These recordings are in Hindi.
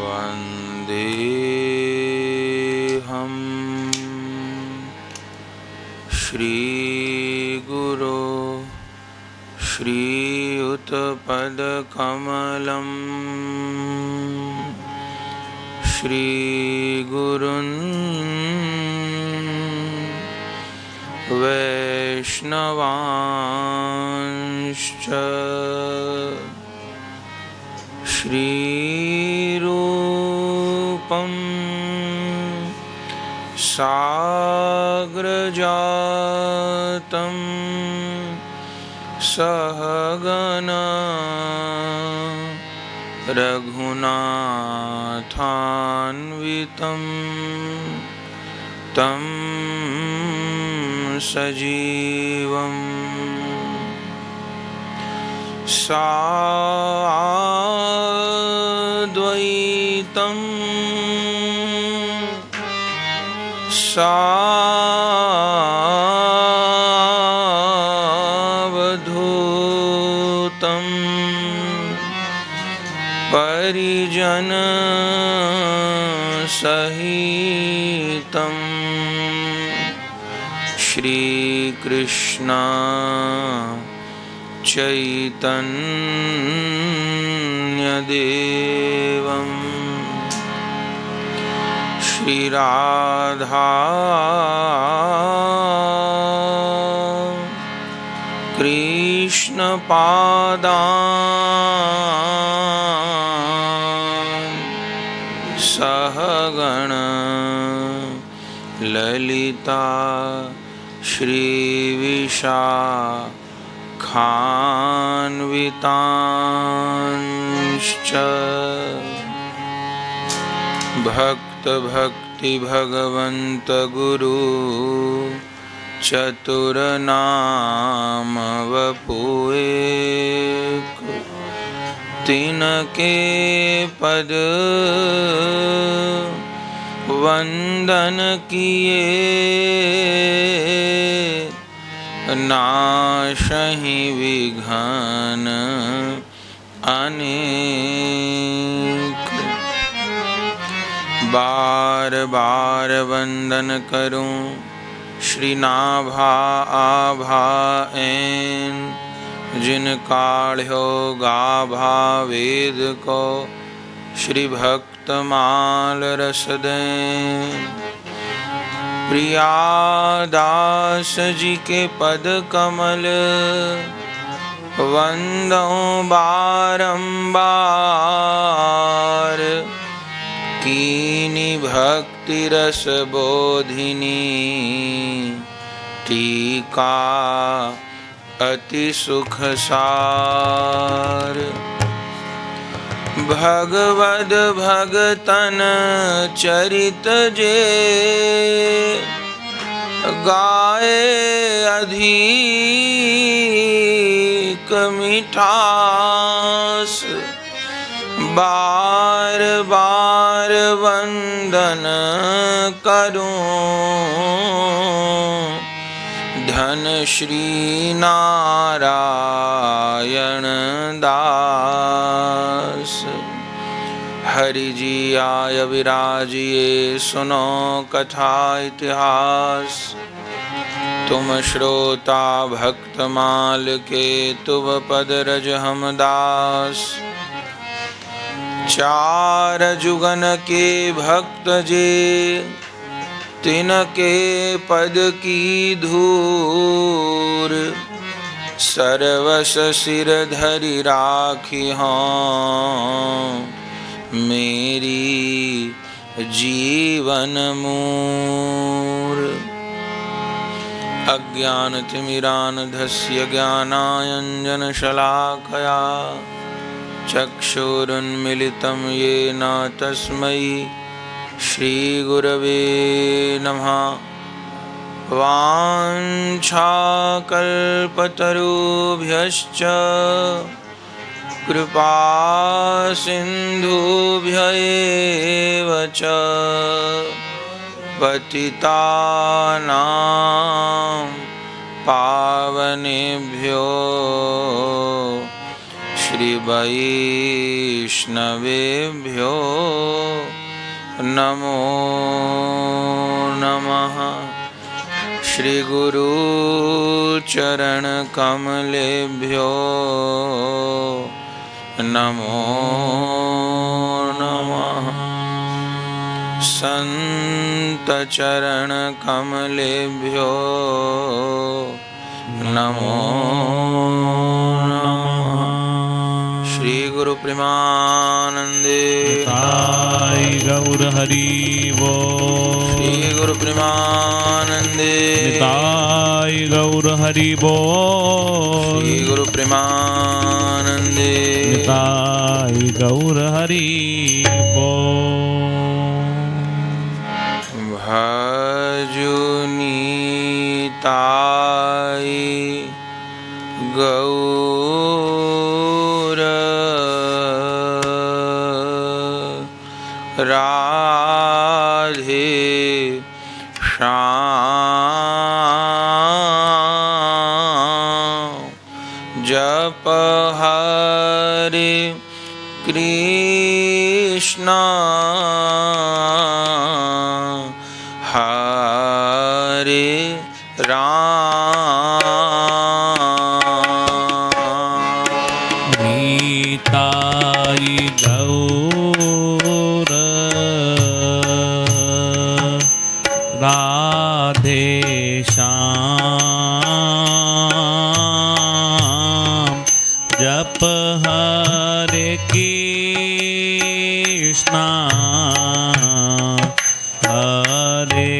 वन्देऽहं श्रीगुरो श्रीयुतपदकमलं श्रीगुरुन् वैष्णवांश्च श्रीरूपं साग्रजातं सहगना रघुनाथान्वितं तं सजीवम् साद्वैतं सावधूतं परिजनसहितं श्रीकृष्ण चैतन्यदेवं श्रीराधा कृष्णपादान् सहगण ललिता श्रीविशाखान्वितांश्च भक्ति भगवन्त गुरु चतुरनाम वपुएक तिनके पद वंदन किए नाशहि विघ्न अनेक। बार बार वंदन करूं श्री नाभा आभा ऐन जिन काढ़्यो गाभा वेद को श्री भक्तमाल रस दें। प्रियादास जी के पद कमल वंदों बारंबार कीनी भक्ति रस बोधिनी टीका अति सुख सार। भगवद भगतन चरित जे गाए अधिक मिठास बार बार वंदन करूं धन श्री नारायण दास। हरि जी आय विराजिए सुनो कथा इतिहास तुम श्रोता भक्तमाल के तुव पद रज हम दास। चार जुगन के भक्त जे तिनके पद की धूर सर्वस सिर धरि राखी हों मेरी जीवन मूर। अज्ञानतिमिरान्धस्य ज्ञानाञ्जन शलाकया चक्षुरुन्मिलितं येन तस्मै श्रीगुरवे नमः। वाञ्छाकल्पतरुभ्यश्च कृपा सिन्धुभ्य एव च पतितानां पावनेभ्यो श्री वैष्णवेभ्यो नमो नमः। श्री गुरु चरण कमलेभ्यो नमो नमः। संत चरण कमलेभ्यो नमो नमः। श्री गुरु प्रेमानंदे गौर हरि बोल। श्री गुरु प्रेमानंदे गौर हरि बोल। श्री गुरु प्रेमानंदे गौर हरि बोल। भजुनीताय गौर राधे श्याम जप हरे कृष्णा हरे राम। नीताय गौर राधे श्याम जप हरे कृष्णा हरे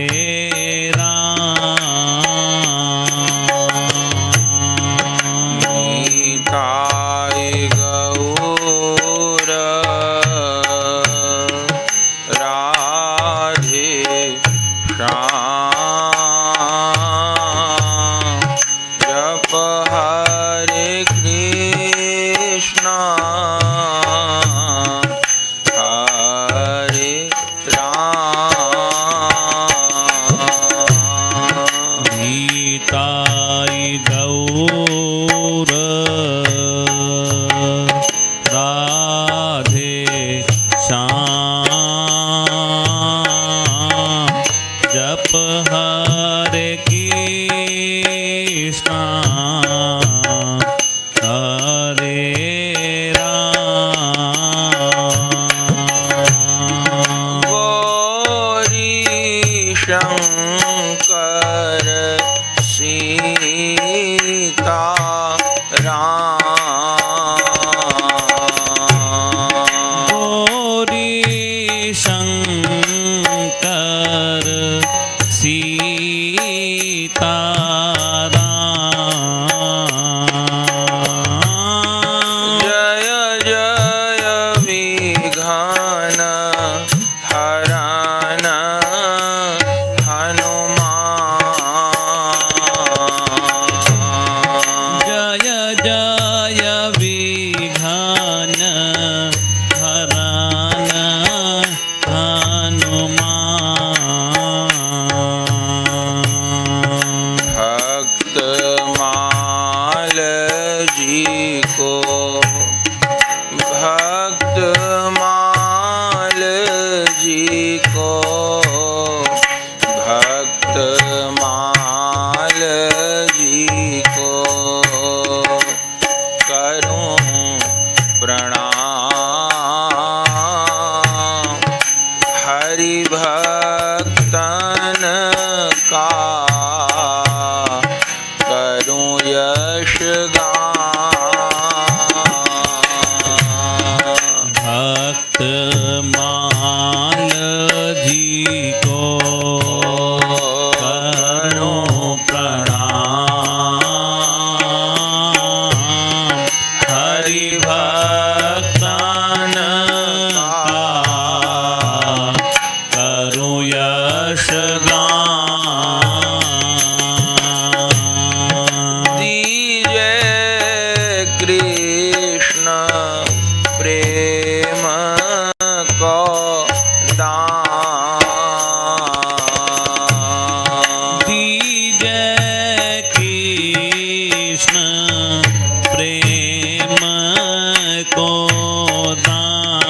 दान।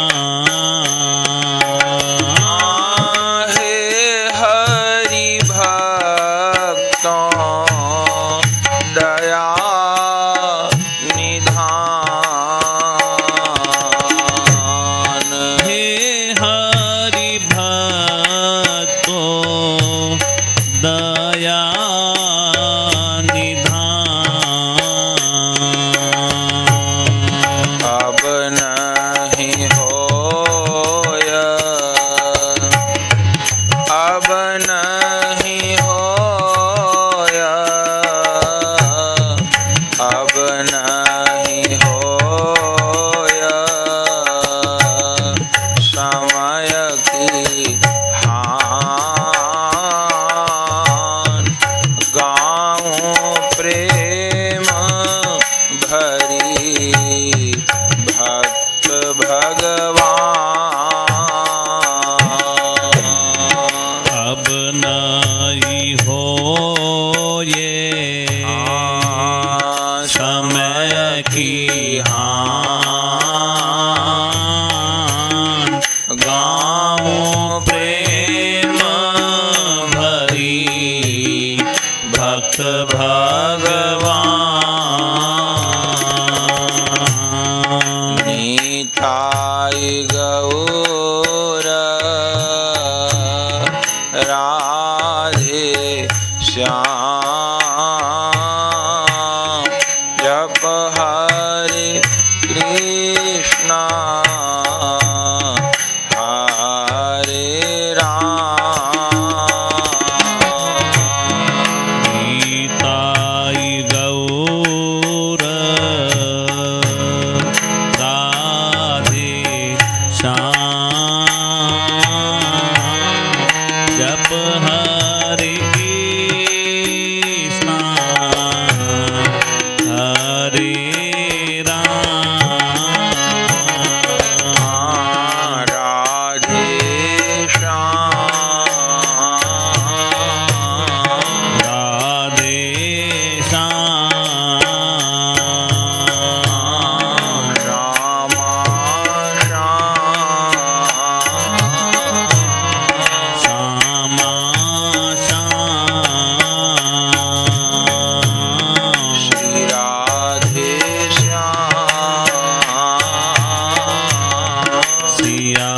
हे हरि भक्तों दया निधान। हे हरि भक्तों दया निधान। अब नहीं होय, अब नहीं होय, अब नहीं होय समय की हान। गाऊं प्रेम भरी भक्त भगवान। अब नहीं हो ये समय की हान। गाऊं प्रेम भरी भक्त भगवान। नीताय गौर राधे श्याम। जप हरे कृष्णा हरे राम। गीताय गौर राधे श्याम। जप हरे कृष्णा हरे राम। राधे श्याम राधे श्याम। रामा श्यामा श्याम। श्री राधे श्याम। सिया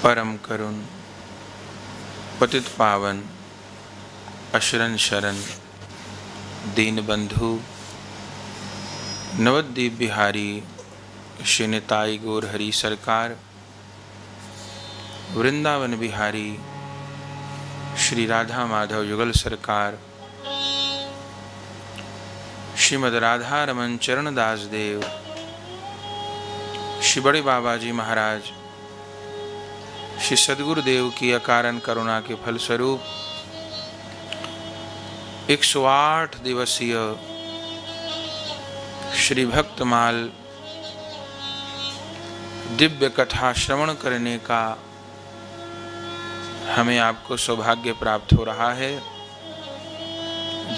परम करुण पतित पावन अशरण शरण दीनबंधु नवद्वीप बिहारी श्री निताई गौर हरि सरकार, वृंदावन बिहारी श्री राधा माधव युगल सरकार, श्रीमद राधा रमन चरण दास देव, श्री बड़े बाबा जी महाराज, श्री सद्गुरुदेव की अकारण करुणा के फलस्वरूप 108 दिवसीय श्री भक्तमाल दिव्य कथा श्रवण करने का हमें आपको सौभाग्य प्राप्त हो रहा है,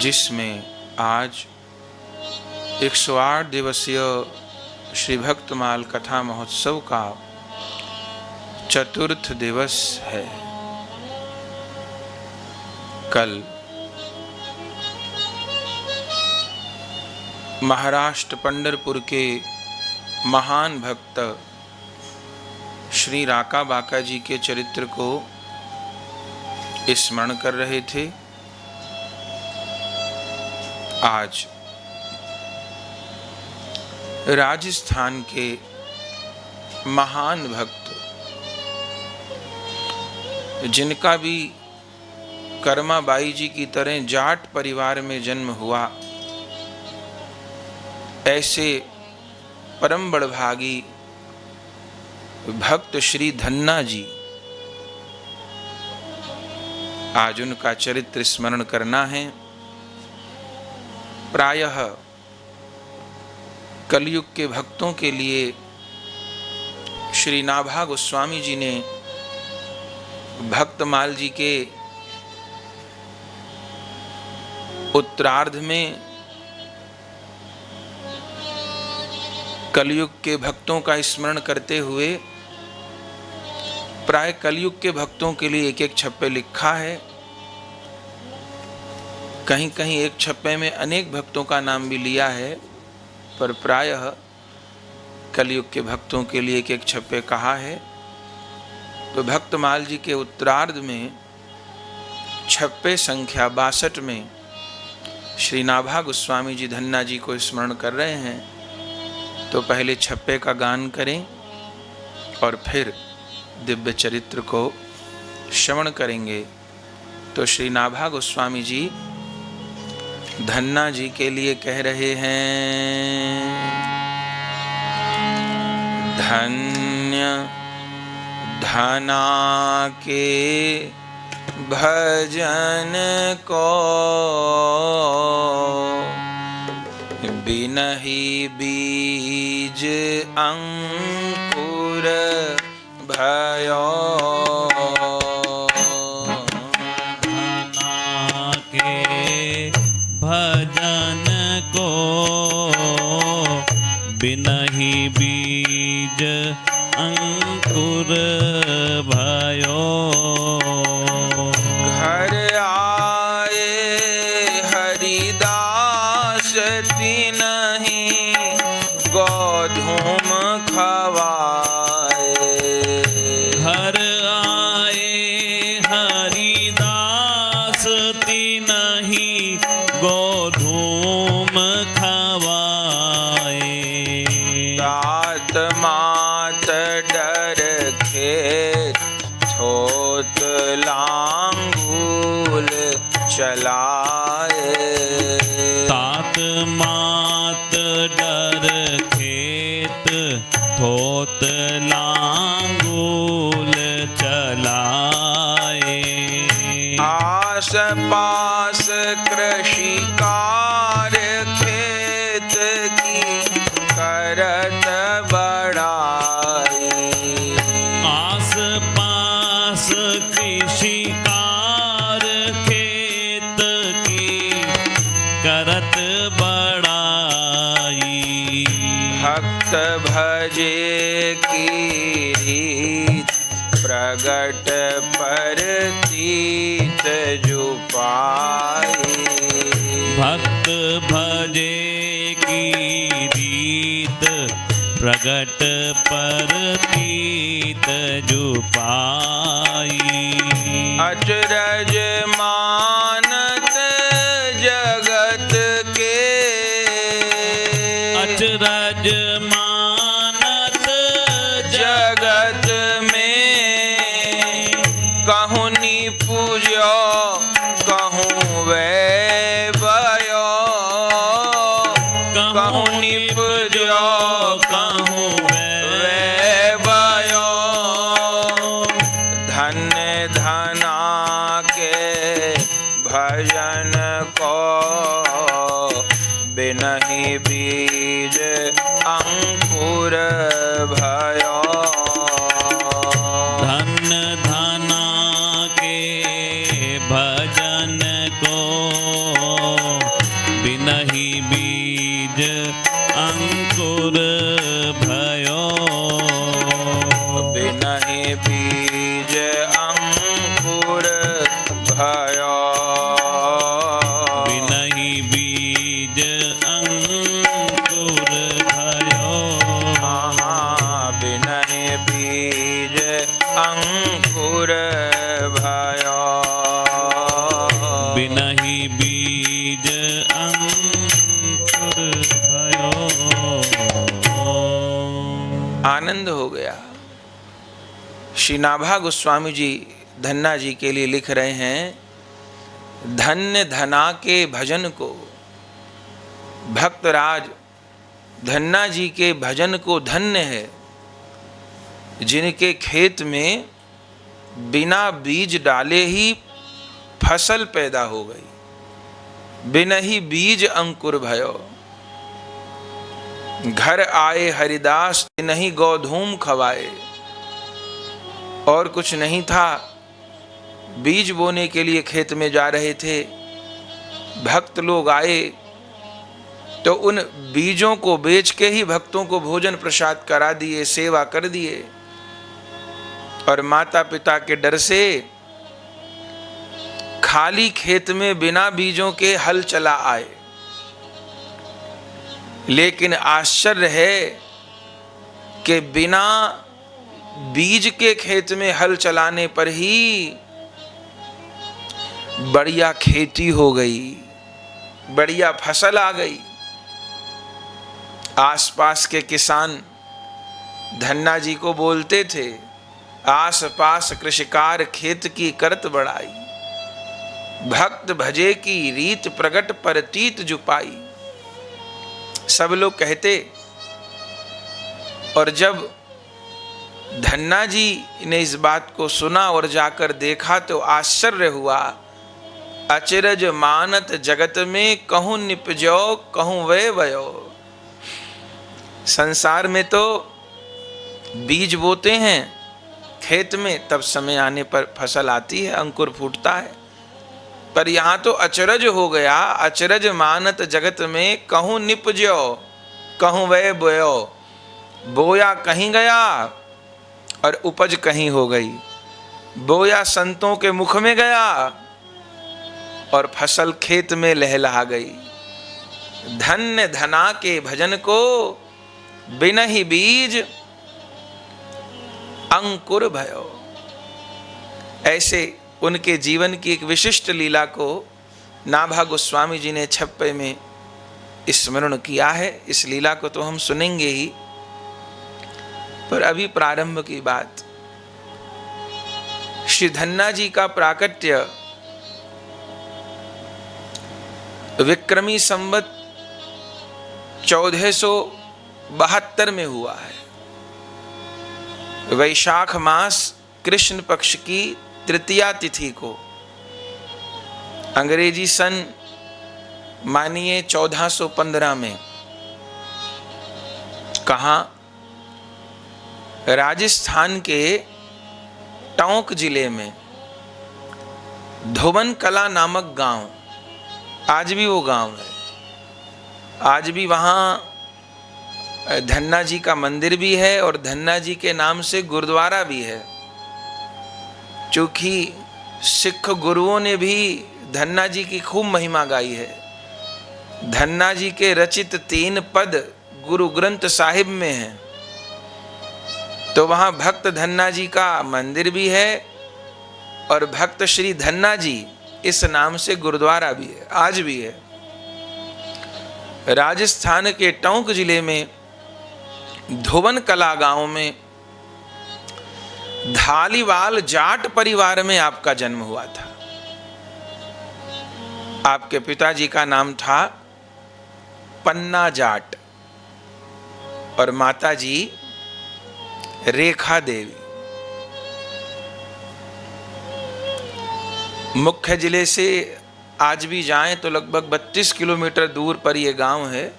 जिसमें आज 108 दिवसीय श्री भक्तमाल कथा महोत्सव का चतुर्थ दिवस है। कल महाराष्ट्र पंढरपुर के महान भक्त श्री राका बाका जी के चरित्र को स्मरण कर रहे थे। आज राजस्थान के महान भक्त, जिनका भी कर्माबाई जी की तरह जाट परिवार में जन्म हुआ, ऐसे परम बड़भागी भक्त श्री धन्ना जी, आज उनका चरित्र स्मरण करना है। प्रायः कलयुग के भक्तों के लिए श्री नाभा गोस्वामी जी ने भक्तमाल जी के उत्तरार्ध में कलयुग के भक्तों का स्मरण करते हुए प्राय कलयुग के भक्तों के लिए एक एक छप्पे लिखा है। कहीं कहीं एक छप्पे में अनेक भक्तों का नाम भी लिया है, पर प्रायः कलयुग के भक्तों के लिए एक एक छप्पे कहा है। तो भक्तमाल जी के उत्तरार्ध में छप्पे संख्या 62 में श्री नाभा गोस्वामी जी धन्ना जी को स्मरण कर रहे हैं। तो पहले छप्पे का गान करें और फिर दिव्य चरित्र को श्रवण करेंगे। तो श्री नाभा गोस्वामी जी धन्ना जी के लिए कह रहे हैं, धन्य धना के भजन को बिनहि बीज अंकुर भयो। धना के भजन को बिनहि बीज अंकुर भयो। घर आए हरिदास तिनहि गोधूम खवाए। घर आए हरिदास तिनहि गोधूम खवाए। तात मात डर खेत थोत लांगूल चलाए। तात मात डर खेत थोत लांगूल चलाए। आस पास कृषि कार्य खेत की करत बढ़ाई। आस पास कृषि कार्य खेत की करत बढ़ाई। भक्त भजे की रीत प्रगट परतीत जुपाई। भक्त भजे की रीत प्रगट परतीत जुपाई। अचरज मानत जगत के। अचरज मानत जगत में कहूँ नी पूजो कहूँ वैभयो। कहूँ नी पूजो कहूँ वैभयो। धन्य धना के भजन को बिनहि बीज अंकुर भयो। धन धना के भजन को बिनहि बीज अंकुर भयो। बिनहि बीज अंकुर भयो। बिनहि बीज अंकुर भयो। बिनहि बीज अंकुर भयो। बिनहि बीज अंकुर भयो। आनंद हो गया। श्री नाभा गोस्वामी जी धन्ना जी के लिए लिख रहे हैं, धन्य धना के भजन को। भक्तराज धन्ना जी के भजन को धन्य है, जिनके खेत में बिना बीज डाले ही फसल पैदा हो गई। बिनहि बीज अंकुर भयो। घर आए हरिदास तिनहि गोधूम खवाए। और कुछ नहीं था, बीज बोने के लिए खेत में जा रहे थे, भक्त लोग आए तो उन बीजों को बेच के ही भक्तों को भोजन प्रसाद करा दिए, सेवा कर दिए। और माता पिता के डर से खाली खेत में बिना बीजों के हल चला आए। लेकिन आश्चर्य है कि बिना बीज के खेत में हल चलाने पर ही बढ़िया खेती हो गई, बढ़िया फसल आ गई। आसपास के किसान धन्ना जी को बोलते थे, आस पास कृषिकार खेत की करत बढ़ाई, भक्त भजे की रीत प्रगट परतीत जुपाई। सब लोग कहते। और जब धन्ना जी ने इस बात को सुना और जाकर देखा तो आश्चर्य हुआ। अचरज मानत जगत में कहूं निपजो कहूं वे वयो। संसार में तो बीज बोते हैं खेत में, तब समय आने पर फसल आती है, अंकुर फूटता है। पर यहाँ तो अचरज हो गया। अचरज मानत जगत में कहूं निपजो कहूं वे बोयो। बोया कहीं गया और उपज कहीं हो गई। बोया संतों के मुख में गया और फसल खेत में लहला गई। धन्य धना के भजन को बिना ही बीज अंकुर भयो। ऐसे उनके जीवन की एक विशिष्ट लीला को नाभा गोस्वामी जी ने छप्पे में स्मरण किया है। इस लीला को तो हम सुनेंगे ही, पर अभी प्रारंभ की बात। श्री धन्ना जी का प्राकट्य विक्रमी संवत 1472 में हुआ है। वैशाख मास कृष्ण पक्ष की तृतीया तिथि को, अंग्रेजी सन मानिए 1415 में। कहाँ? राजस्थान के टोंक जिले में धोबन कला नामक गांव, आज भी वो गांव है। आज भी वहाँ धन्ना जी का मंदिर भी है और धन्ना जी के नाम से गुरुद्वारा भी है। चूंकि सिख गुरुओं ने भी धन्ना जी की खूब महिमा गाई है। धन्ना जी के रचित 3 पद गुरु ग्रंथ साहिब में हैं। तो वहाँ भक्त धन्ना जी का मंदिर भी है और भक्त श्री धन्ना जी इस नाम से गुरुद्वारा भी है, आज भी है। राजस्थान के टोंक जिले में धोबन कला गांव में धालीवाल जाट परिवार में आपका जन्म हुआ था। आपके पिताजी का नाम था पन्ना जाट और माताजी रेखा देवी। मुख्य जिले से आज भी जाएं तो लगभग 32 किलोमीटर दूर पर यह गांव है।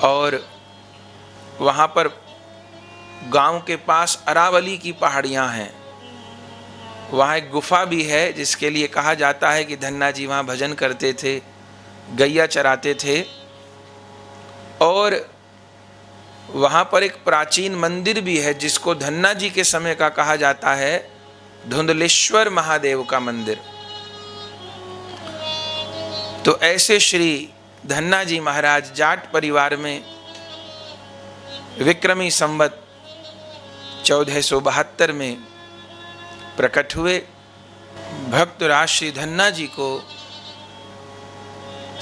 और वहां पर गांव के पास अरावली की पहाड़ियां हैं। वहाँ एक गुफा भी है जिसके लिए कहा जाता है कि धन्ना जी वहाँ भजन करते थे, गैया चराते थे। और वहाँ पर एक प्राचीन मंदिर भी है जिसको धन्ना जी के समय का कहा जाता है धुंधलेश्वर महादेव का मंदिर। तो ऐसे श्री धन्ना जी महाराज जाट परिवार में विक्रमी संवत 1472 में प्रकट हुए। भक्त राज श्री धन्ना जी को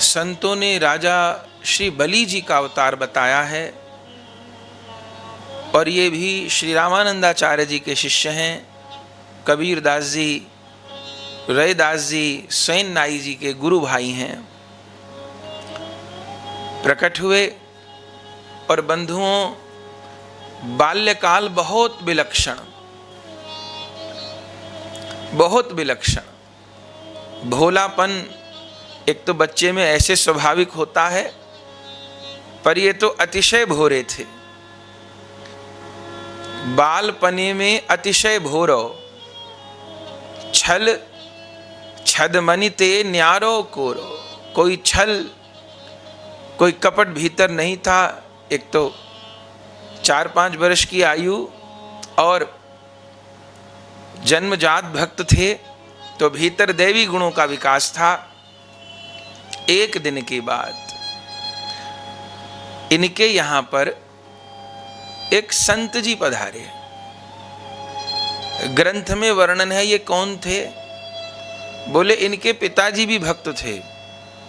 संतों ने राजा श्री बलि जी का अवतार बताया है। और ये भी श्री रामानंदाचार्य जी के शिष्य हैं। कबीर दास जी, रैदास जी, सैन नाई जी के गुरु भाई हैं। प्रकट हुए और बंधुओं, बाल्यकाल बहुत विलक्षण, बहुत विलक्षण। भोलापन एक तो बच्चे में ऐसे स्वाभाविक होता है, पर ये तो अतिशय भोरे थे। बालपने में अतिशय भोरो, छल छद मनि ते न्यारो कोरो। कोई छल, कोई कपट भीतर नहीं था। एक तो 4-5 वर्ष की आयु और जन्मजात भक्त थे, तो भीतर दैवी गुणों का विकास था। एक दिन की बात, इनके यहां पर एक संत जी पधारे। ग्रंथ में वर्णन है ये कौन थे। बोले इनके पिताजी भी भक्त थे,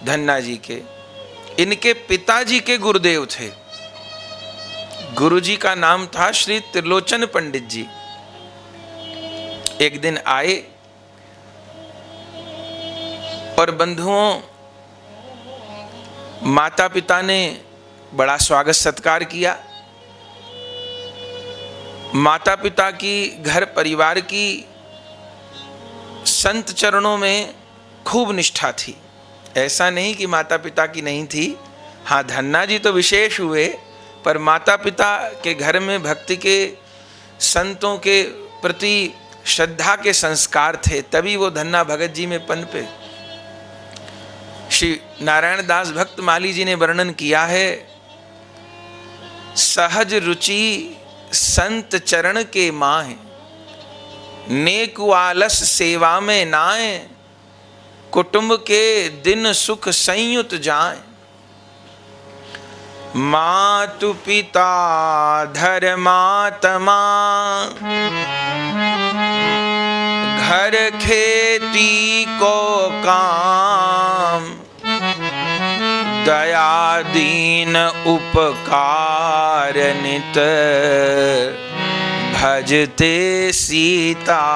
धन्ना जी के। इनके पिताजी के गुरुदेव थे। गुरुजी का नाम था श्री त्रिलोचन पंडित जी। एक दिन आए और बंधुओं, माता पिता ने बड़ा स्वागत सत्कार किया। माता पिता की, घर परिवार की संत चरणों में खूब निष्ठा थी। ऐसा नहीं कि माता पिता की नहीं थी। हाँ, धन्ना जी तो विशेष हुए, पर माता पिता के घर में भक्ति के, संतों के प्रति श्रद्धा के संस्कार थे, तभी वो धन्ना भगत जी में पनपे। श्री नारायण दास भक्त माली जी ने वर्णन किया है, सहज रुचि संत चरण के माहे, नेक आलस सेवा में नाए, कुटुंब के दिन सुख संयुत जाए। मातु पिता धर्मात्मा, घर खेती को काम, दया दीन उपकार नित, भजते सीताराम।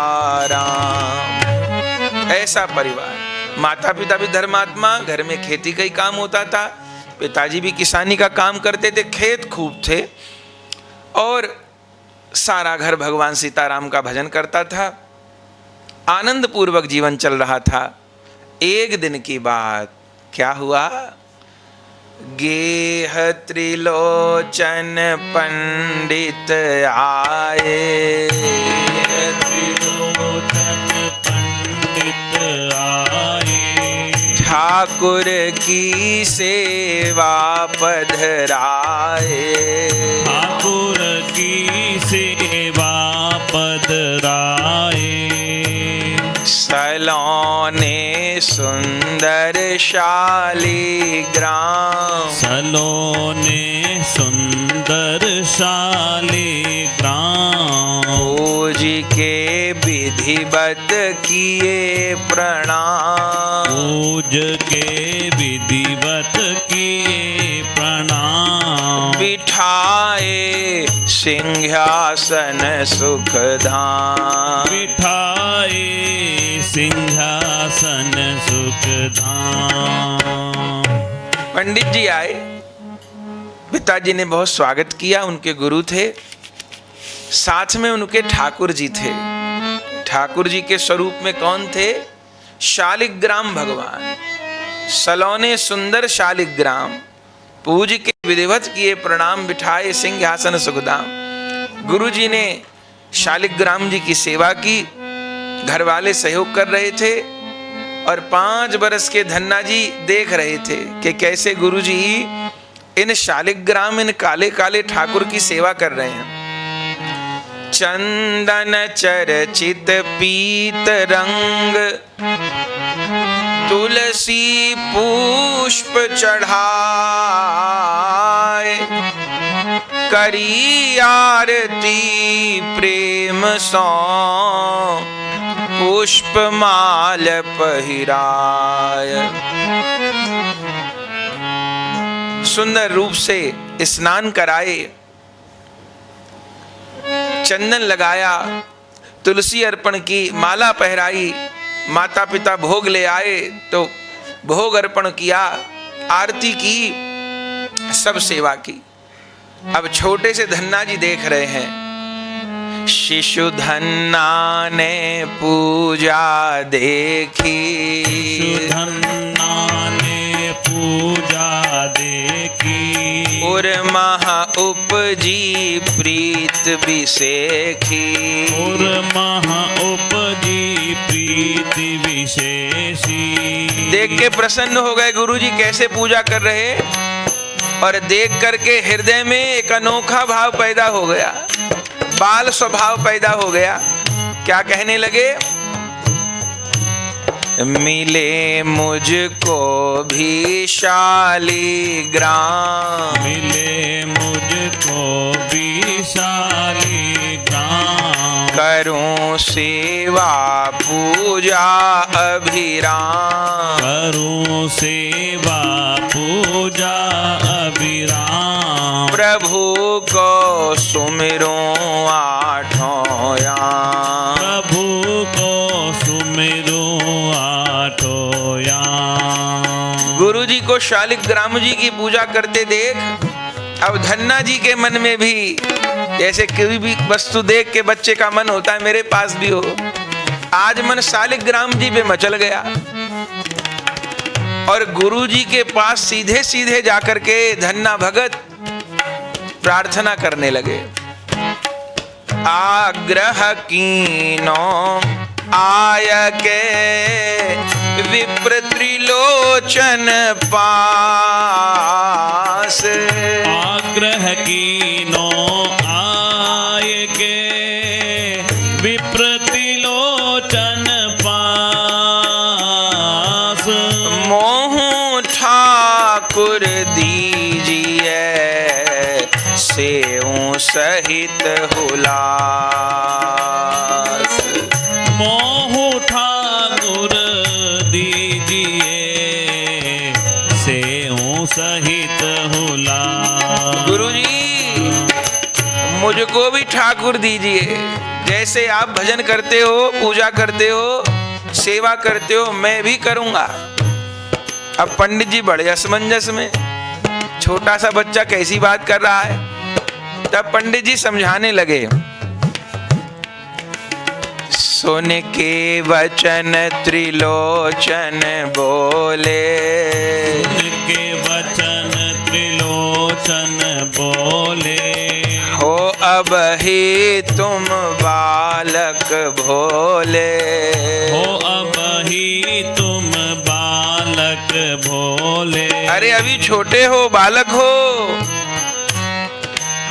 ऐसा परिवार, माता पिता भी धर्मात्मा, घर में खेती का ही काम होता था, पिताजी भी किसानी का काम करते थे, खेत खूब थे, और सारा घर भगवान सीताराम का भजन करता था। आनंद पूर्वक जीवन चल रहा था। एक दिन की बात क्या हुआ, गेह त्रिलोचन पंडित आए। त्रिलोचन पंडित आए, ठाकुर की सेवा पधराए। ठाकुर की सेवा पधराए। सलोने सुंदर शाली ग्राम, सलोने सुंदर शालिग्राम। पूज के विधिवत किए प्रणाम। पूज के विधिवत किए प्रणाम। बिठाए सिंहासन सुखधाम। बिठाए सिंहासन सुखधाम। पंडित जी आए, पिताजी ने बहुत स्वागत किया। उनके गुरु थे, साथ में उनके ठाकुर जी थे। ठाकुर जी के स्वरूप में कौन थे, शालिग्राम भगवान। सलोने सुंदर शालिग्राम, पूज के विधिवत किए प्रणाम, बिठाए सिंहासन सुखधाम। गुरु जी ने शालिग्राम जी की सेवा की, घर वाले सहयोग कर रहे थे, और 5 बरस के धन्ना जी देख रहे थे कि कैसे गुरु जी इन शालिग्राम, इन काले काले ठाकुर की सेवा कर रहे हैं। चंदन चर्चित पीत रंग, तुलसी पुष्प चढ़ाए। करी आरती प्रेम सो, पुष्प माल पहिराय। सुंदर रूप से स्नान कराए, चंदन लगाया, तुलसी अर्पण की, माला पहराई। माता पिता भोग ले आए तो भोग अर्पण किया, आरती की, सब सेवा की। अब छोटे से धन्ना जी देख रहे हैं, शिशु धन्ना ने पूजा देखी। शिशु धन्ना ने पूजा देखी। और महा उपजी प्रीत विशेखी। और महा उपजी प्रीत विशेषी। देख के प्रसन्न हो गए गुरुजी, कैसे पूजा कर रहे। और देख करके हृदय में एक अनोखा भाव पैदा हो गया, बाल स्वभाव पैदा हो गया। क्या कहने लगे? मिले मुझको भी शालिग्राम, मिले मुझको भी शालिग्राम, करूं सेवा पूजा अभिराम, करूं सेवा पूजा अभिराम, प्रभु को सुमिरूं आठों याम, प्रभु को सुमिरूं आठों याम। गुरु जी को शालिग्राम जी की पूजा करते देख अब धन्ना जी के मन में भी, जैसे कोई भी वस्तु देख के बच्चे का मन होता है मेरे पास भी हो, आज मन शालिग्राम जी पे मचल गया और गुरु जी के पास सीधे सीधे जाकर के धन्ना भगत प्रार्थना करने लगे। आग्रह कीनो आय के विप्र त्रिलोचन पास, आग्रह कीनो आय के विप्र त्रिलोचन पास, मोहु ठाकुर दीजिए सेऊ सहित हुलास, मोहु ठाकुर दीजिए सेऊ सहित हुलास। गुरुजी मुझको भी ठाकुर दीजिए, जैसे आप भजन करते हो, पूजा करते हो, सेवा करते हो, मैं भी करूंगा। अब पंडित जी बड़े असमंजस में, छोटा सा बच्चा कैसी बात कर रहा है। तब पंडित जी समझाने लगे, सुन के वचन त्रिलोचन बोले, के वचन त्रिलोचन बोले, हो अब ही तुम बालक भोले, हो अब ही तुम बालक भोले। अरे अभी छोटे हो, बालक हो,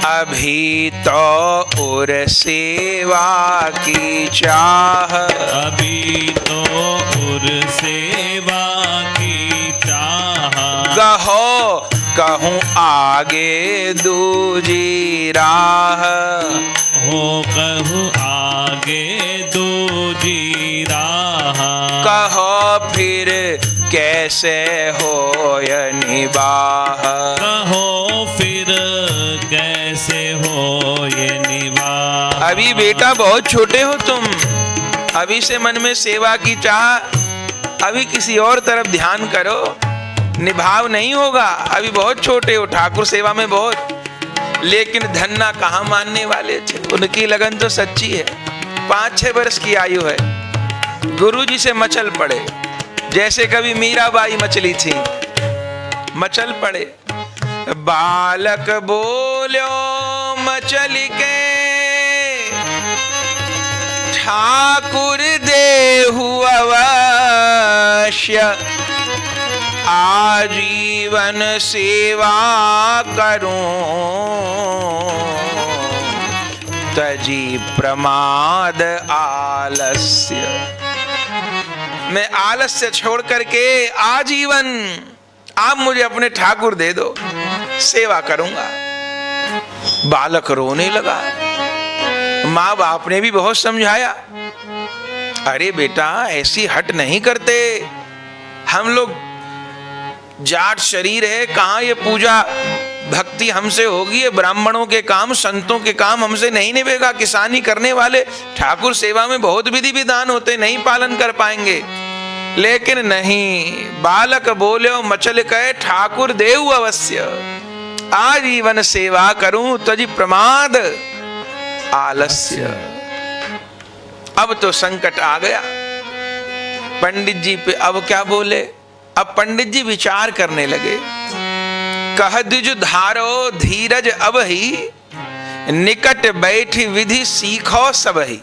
अभी तो और सेवा की चाह, अभी तो और सेवा की चाह, कहो कहूँ आगे दूजी राह, हो कहूँ आगे दूजी राह, कहो फिर कैसे हो ये निबाह, कहो फिर कैसे हो ये निवाह। अभी बेटा बहुत छोटे हो तुम, अभी से मन में सेवा की चाह, अभी किसी और तरफ ध्यान करो, निभाव नहीं होगा, अभी बहुत छोटे हो, ठाकुर सेवा में बहुत। लेकिन धन्ना कहाँ मानने वाले थे, उनकी लगन तो सच्ची है। 5-6 वर्ष की आयु है, गुरुजी से मचल पड़े, जैसे कभी मीराबाई मचली थी, मचल पड़े। बालक बोलो मचल के ठाकुर देहु अवश्य, आजीवन सेवा करूं तजी प्रमाद आलस्य, मैं आलस्य छोड़ करके आजीवन आप मुझे अपने ठाकुर दे दो, सेवा करूंगा। बालक रोने लगा, माँ बाप ने भी बहुत समझाया, अरे बेटा ऐसी हट नहीं करते, हम लोग जाट शरीर है, कहाँ ये पूजा भक्ति हमसे होगी, ये ब्राह्मणों के काम, संतों के काम हमसे नहीं निभेगा। किसानी करने वाले ठाकुर सेवा में बहुत विधि विधान होते, नहीं पालन कर पाएंगे। लेकिन नहीं, बालक बोले मचल कहे ठाकुर देहु अवश्य, आजीवन सेवा करूं तजी प्रमाद आलस्य। अब तो संकट आ गया पंडित जी पे, अब क्या बोले। अब पंडित जी विचार करने लगे, कह द्विज धारो धीरज अब ही, निकट बैठी विधि सीखो सब ही।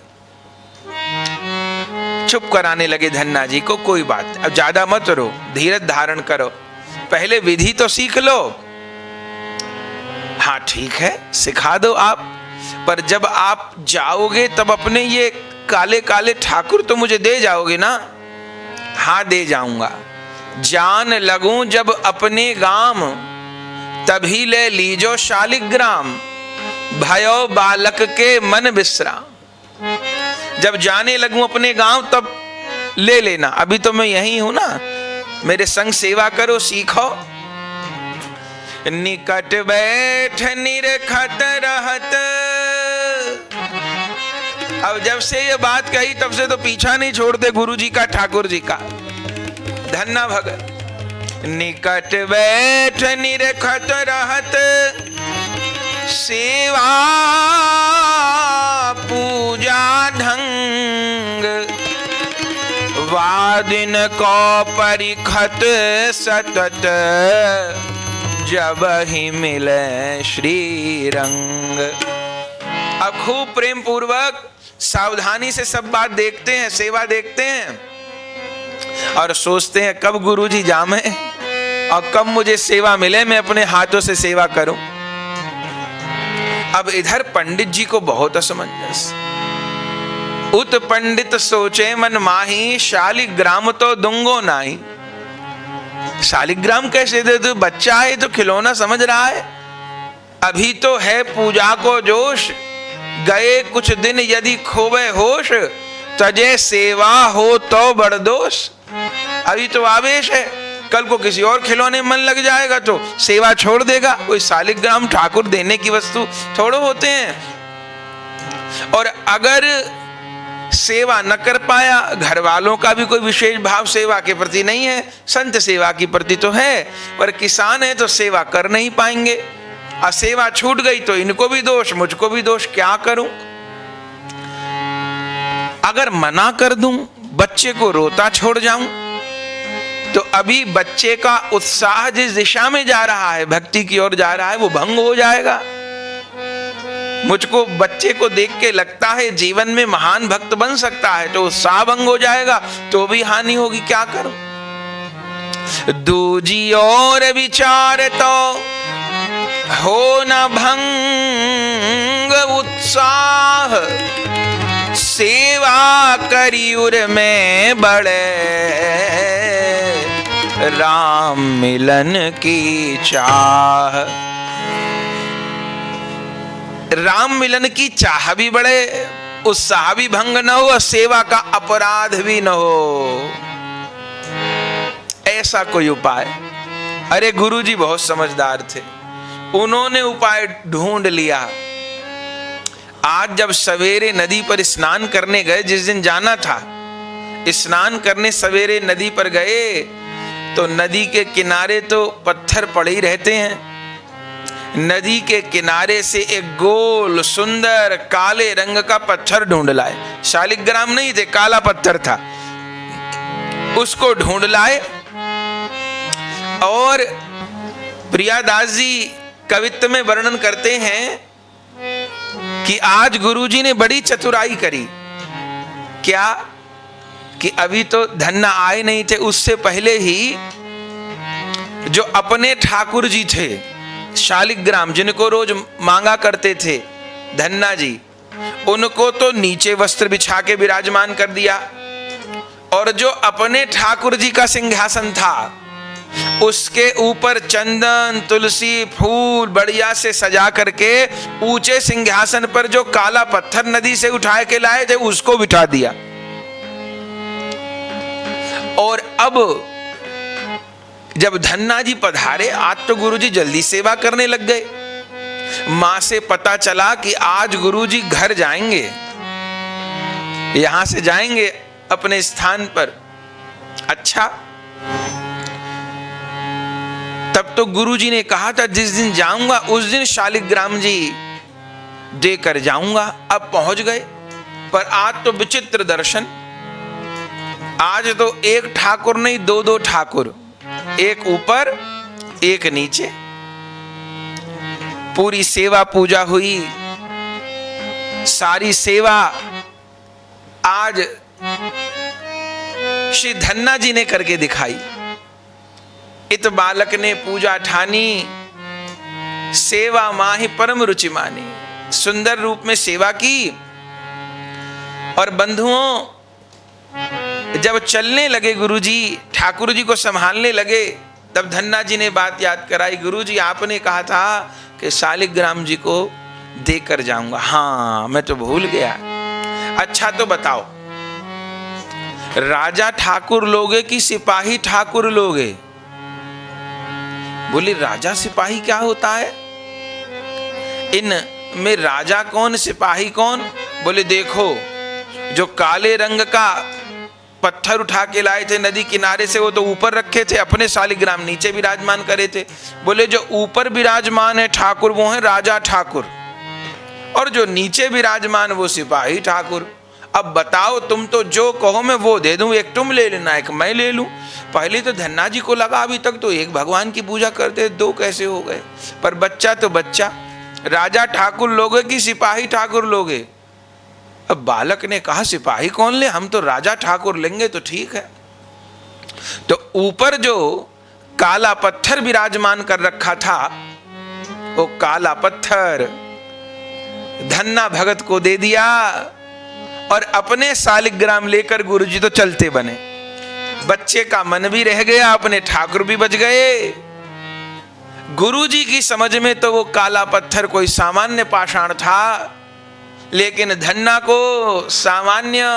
चुप कराने लगे धन्ना जी को, कोई बात, अब ज्यादा मत रो, धीरज धारण करो, पहले विधि तो सीख लो, हाँ ठीक है, सिखा दो आप, पर जब आप जाओगे तब अपने ये काले काले ठाकुर तो मुझे दे जाओगे ना? हाँ दे जाऊंगा। जान लगूं जब अपने गाम, तभी ले लीजो शालिग्राम, भयो बालक के मन विश्राम। जब जाने लगूं अपने गांव तब ले लेना, अभी तो मैं यहीं हूं ना, मेरे संग सेवा करो, सीखो। निकट बैठ निरखत रहत। अब जब से ये बात कही तब से तो पीछा नहीं छोड़ते गुरु जी का, ठाकुर जी का। धन्ना भगत। निकट बैठ निरखत रहत, सेवा पूजा ढंग, वादिन को परिखत सतत, जब ही मिले श्री रंग। अब खूब प्रेम पूर्वक सावधानी से सब बात देखते हैं, सेवा देखते हैं और सोचते हैं कब गुरुजी जामे और कब मुझे सेवा मिले, मैं अपने हाथों से सेवा करूं। अब इधर पंडित जी को बहुत असमंजस। उत पंडित सोचे मन माही, शालिग्राम तो दूंगो नाही। शालिग्राम कैसे दे दो? बच्चा है तो खिलौना समझ रहा है, अभी तो है पूजा को जोश। गए कुछ दिन यदि खोवे होश, तजे सेवा हो तो बड़ दोष। अभी तो आवेश है, कल को किसी और खिलौने मन लग जाएगा तो सेवा छोड़ देगा। कोई शालिग्राम ठाकुर देने की वस्तु थोड़ो होते हैं। और अगर सेवा न कर पाया, घर वालों का भी कोई विशेष भाव सेवा के प्रति नहीं है, संत सेवा की प्रति तो है, पर किसान है तो सेवा कर नहीं पाएंगे। और सेवा छूट गई तो इनको भी दोष, मुझको भी दोष, क्या करूं? अगर मना कर दूं, बच्चे को रोता छोड़ जाऊं, तो अभी बच्चे का उत्साह जिस दिशा में जा रहा है, भक्ति की ओर जा रहा है, वो भंग हो जाएगा। मुझको बच्चे को देख के लगता है जीवन में महान भक्त बन सकता है, तो उत्साह भंग हो जाएगा, तो भी हानि होगी, क्या करूं? दूजी और विचार तो हो न भंग उत्साह, सेवा करियुर में बड़े, राम मिलन की चाह। राम मिलन की चाह भी बढ़े, उत्साह भी भंग न हो और सेवा का अपराध भी न हो, ऐसा कोई उपाय। अरे गुरुजी बहुत समझदार थे, उन्होंने उपाय ढूंढ लिया। आज जब सवेरे नदी पर स्नान करने गए, जिस दिन जाना था, स्नान करने सवेरे नदी पर गए तो नदी के किनारे तो पत्थर पड़े ही रहते हैं। नदी के किनारे से एक गोल सुंदर काले रंग का पत्थर ढूंढ लाए। शालिग्राम नहीं थे, काला पत्थर था, उसको ढूंढ लाए। और प्रियादास जी कवित्व में वर्णन करते हैं कि आज गुरुजी ने बड़ी चतुराई करी। क्या कि अभी तो धन्ना आए नहीं थे, उससे पहले ही जो अपने ठाकुर जी थे शालिग्राम, जिनको रोज मांगा करते थे धन्ना जी, उनको तो नीचे वस्त्र बिछा के विराजमान कर दिया, और जो अपने ठाकुर जी का सिंहासन था उसके ऊपर चंदन तुलसी फूल बढ़िया से सजा करके ऊंचे सिंहासन पर जो काला पत्थर नदी से उठा के लाए थे उसको बिठा दिया। और अब जब धन्ना जी पधारे, आज तो गुरुजी जल्दी सेवा करने लग गए। मां से पता चला कि आज गुरुजी घर जाएंगे, यहां से जाएंगे अपने स्थान पर। अच्छा, तब तो गुरुजी ने कहा था जिस दिन जाऊंगा उस दिन शालिग्राम जी देकर जाऊंगा। अब पहुंच गए, पर आज तो विचित्र दर्शन। आज तो एक ठाकुर नहीं, दो दो ठाकुर, एक ऊपर एक नीचे। पूरी सेवा पूजा हुई, सारी सेवा आज श्री धन्ना जी ने करके दिखाई। इत बालक ने पूजा ठानी, सेवा माहि परम रुचि मानी। सुंदर रूप में सेवा की। और बंधुओं, जब चलने लगे गुरुजी, ठाकुर जी को संभालने लगे, तब धन्ना जी ने बात याद कराई, गुरुजी आपने कहा था कि शालिग्राम जी को देकर जाऊंगा। हाँ, मैं तो भूल गया। अच्छा तो बताओ, राजा ठाकुर लोगे कि सिपाही ठाकुर लोगे? बोले राजा सिपाही क्या होता है? इन में राजा कौन सिपाही कौन? बोले देखो, जो काले रंग का पत्थर उठा के लाए थे नदी किनारे से, वो तो ऊपर रखे थे, अपने शालिग्राम नीचे विराजमान करे थे। बोले जो ऊपर विराजमान है ठाकुर वो है राजा ठाकुर, और जो नीचे विराजमान वो सिपाही ठाकुर। अब बताओ, तुम तो जो कहो मैं वो दे दूं, एक तुम ले लेना एक मैं ले लूं। पहले तो धन्ना जी को लगा अभी तक तो एक भगवान की पूजा करते, दो कैसे हो गए? पर बच्चा तो बच्चा, राजा ठाकुर लोगे कि सिपाही ठाकुर लोगे? अब बालक ने कहा सिपाही कौन ले, हम तो राजा ठाकुर लेंगे। तो ठीक है। तो ऊपर जो काला पत्थर विराजमान कर रखा था, वो काला पत्थर धन्ना भगत को दे दिया, और अपने शालिग्राम लेकर गुरुजी तो चलते बने। बच्चे का मन भी रह गया, अपने ठाकुर भी बच गए। गुरुजी की समझ में तो वो काला पत्थर कोई सामान्य पाषाण था, लेकिन धन्ना को सामान्य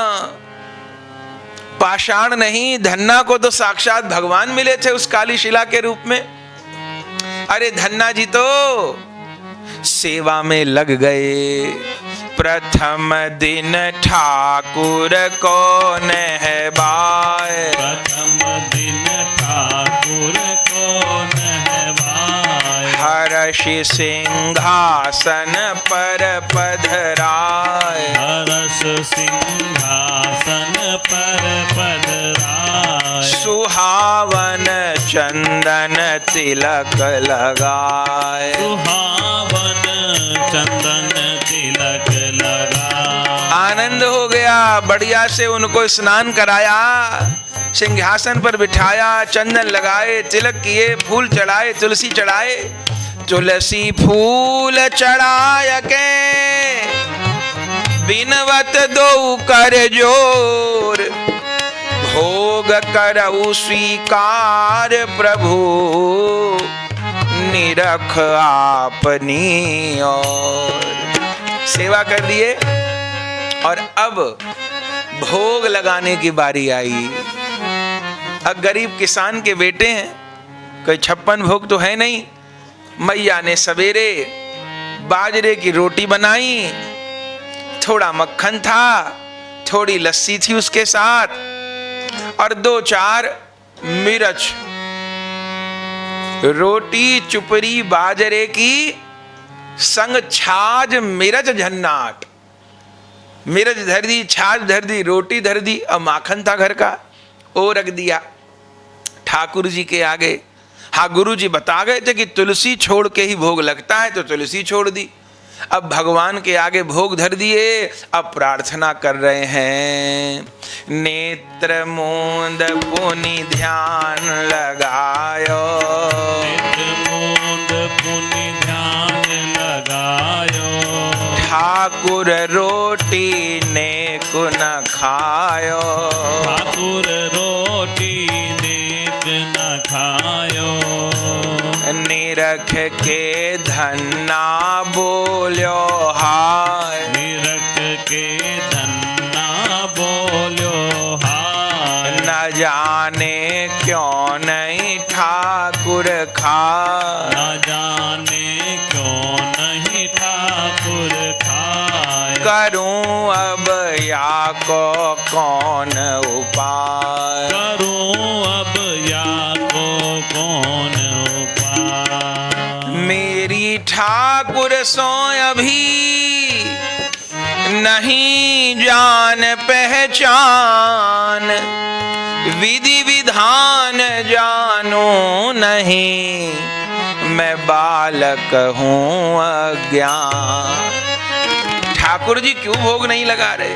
पाषाण नहीं, धन्ना को तो साक्षात भगवान मिले थे उस काली शिला के रूप में। अरे धन्ना जी तो सेवा में लग गए। प्रथम दिन ठाकुर को नहवाए, प्रथम दिन ठाकुर को नहवाए, हर्षि सिंहासन पर पधराए, हर्ष सिंहासन पर पधराए, सुहावन चंदन तिलक लगाए, सुहावन चंदन तिलक लगा। आनंद हो गया। बढ़िया से उनको स्नान कराया, सिंहासन पर बिठाया, चंदन लगाए, तिलक किए, फूल चढ़ाए, तुलसी चढ़ाए। तुलसी फूल चढ़ाय के बिनवत दो कर जोर, भोग करऊ स्वीकार प्रभु निरख आपनी और। सेवा कर दिए और अब भोग लगाने की बारी आई। अब गरीब किसान के बेटे हैं, कोई 56 भोग तो है नहीं। मैया ने सवेरे बाजरे की रोटी बनाई, थोड़ा मक्खन था, थोड़ी लस्सी थी उसके साथ, और 2-4 मिर्च। रोटी चुपरी बाजरे की, संग छाछ मिर्च झन्नाट। मिर्च धर दी, छाछ धर दी, रोटी धर दी, और माखन था घर का, वो रख दिया ठाकुर जी के आगे। हाँ, गुरु जी बता गए थे कि तुलसी छोड़ के ही भोग लगता है, तो तुलसी छोड़ दी। अब भगवान के आगे भोग धर दिए, अब प्रार्थना कर रहे हैं। नेत्र मूंद पुनि ध्यान लगायो, नेत्र मूंद पुनि ध्यान लगायो, ठाकुर रोटी नेक न खायो, ठाकुर रोटी नेक न खायो। निरख के धन्ना बोल्यो हाय, निरख के धन्ना बोल्यो हाय, न जाने क्यों नहीं ठाकुर खाए, न जाने क्यों नहीं ठाकुर खाए। करूं अब या को कौन उपाय, करूं अब या को कौन उपाय। मेरी ठाकुर सो अभी नहीं जान पहचान, विधि विधान जानो नहीं, मैं बालक हूँ अज्ञान। ठाकुर जी क्यों भोग नहीं लगा रहे?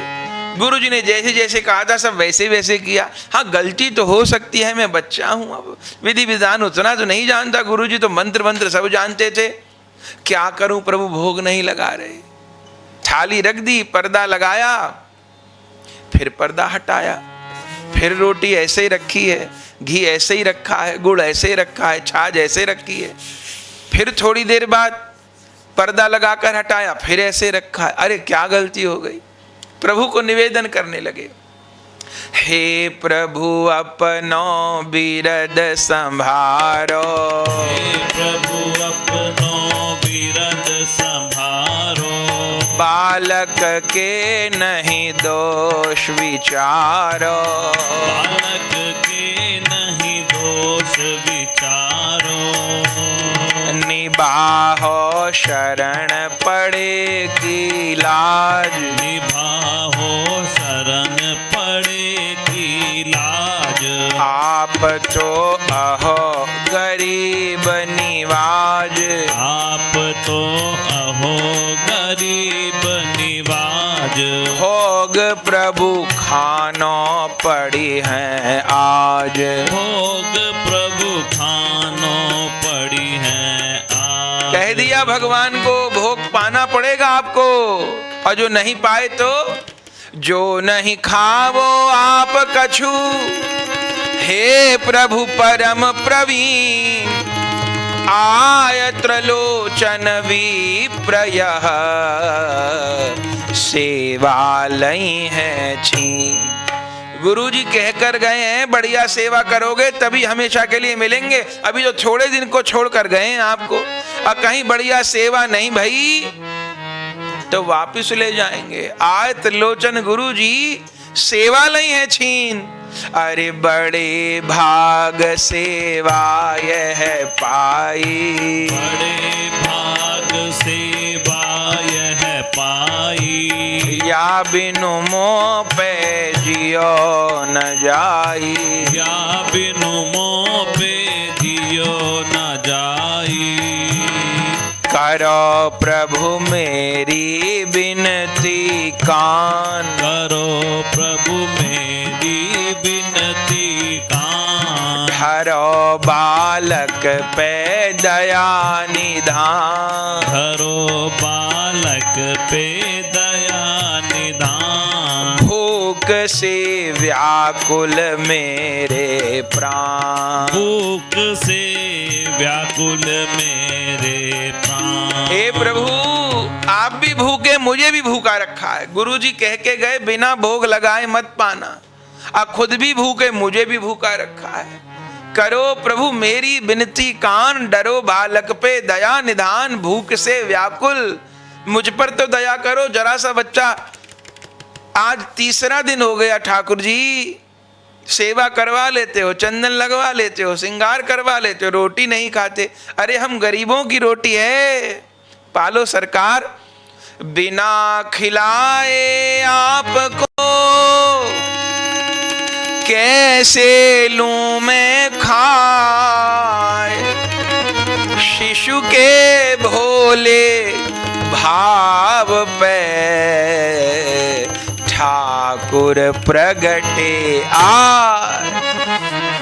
गुरु जी ने जैसे जैसे कहा था सब वैसे वैसे किया। हाँ, गलती तो हो सकती है, मैं बच्चा हूँ, अब विधि विधान उतना तो नहीं जानता। गुरु जी तो मंत्र मंत्र सब जानते थे। क्या करूं प्रभु, भोग नहीं लगा रहे। थाली रख दी, पर्दा लगाया, फिर पर्दा हटाया, फिर रोटी ऐसे ही रखी है, घी ऐसे ही रखा है, गुड़ ऐसे ही रखा है, छाछ ऐसे रखी है। फिर थोड़ी देर बाद पर्दा लगाकर हटाया, फिर ऐसे रखा है। अरे क्या गलती हो गई। प्रभु को निवेदन करने लगे, हे प्रभु अपनो बिरद संभारो, हे प्रभु अपनो बिरद संभारो, बालक के नहीं दोष विचारो, बालक के नहीं दोष विचारो, निबाहो शरण पड़े की लाज, निभाहो शरण पड़े की लाज, आप तो अहो गरीब निवाज, आप तो अहो गरीब निवाज, भोग प्रभु खानो पड़ी है आज, भोग प्रभु खानो पड़ी है आज। कह दिया भगवान को, भोग पाना पड़ेगा आपको, और जो नहीं पाए तो जो नहीं खावो आप कछु, हे प्रभु परम प्रवीण, आय त्रिलोचन विप्रयः, सेवा लई है छी। गुरुजी कहकर गए हैं बढ़िया सेवा करोगे तभी हमेशा के लिए मिलेंगे। अभी जो थोड़े दिन को छोड़कर गए हैं आपको, और कहीं बढ़िया सेवा नहीं भई तो वापिस ले जाएंगे। आय त्रिलोचन गुरुजी सेवा लई है छीन, अरे बड़े भाग सेवा यह पाई, बड़े भाग सेवा यह पाई, या बिनु मोह पे जियो न जाई, या बिनु मोह पे जियो न जाई। करो प्रभु मेरी बिनती कान, करो प्रभु मेरी बिनती कान, धरो बालक पे दया निधान, धरो बालक पे दया निधान, भूख से व्याकुल मेरे प्राण, भूख से व्याकुल मेरे प्राण। हे प्रभु आप भी भूखे, मुझे भी भूखा रखा है। गुरुजी कह के गए बिना भोग लगाए मत पाना, और खुद भी भूखे, मुझे भी भूखा रखा है। करो प्रभु मेरी बिनती कान, डरो बालक पे दया निधान, भूख से व्याकुल मुझ पर तो दया करो। जरा सा बच्चा, आज तीसरा दिन हो गया ठाकुर जी, सेवा करवा लेते हो, चंदन लगवा लेते हो, श्रृंगार करवा लेते हो, रोटी नहीं खाते। अरे हम गरीबों की रोटी है, पालो सरकार। बिना खिलाए आपको कैसे लूं मैं खाए, शिशु के भोले भाव पे ठाकुर प्रगटे आए।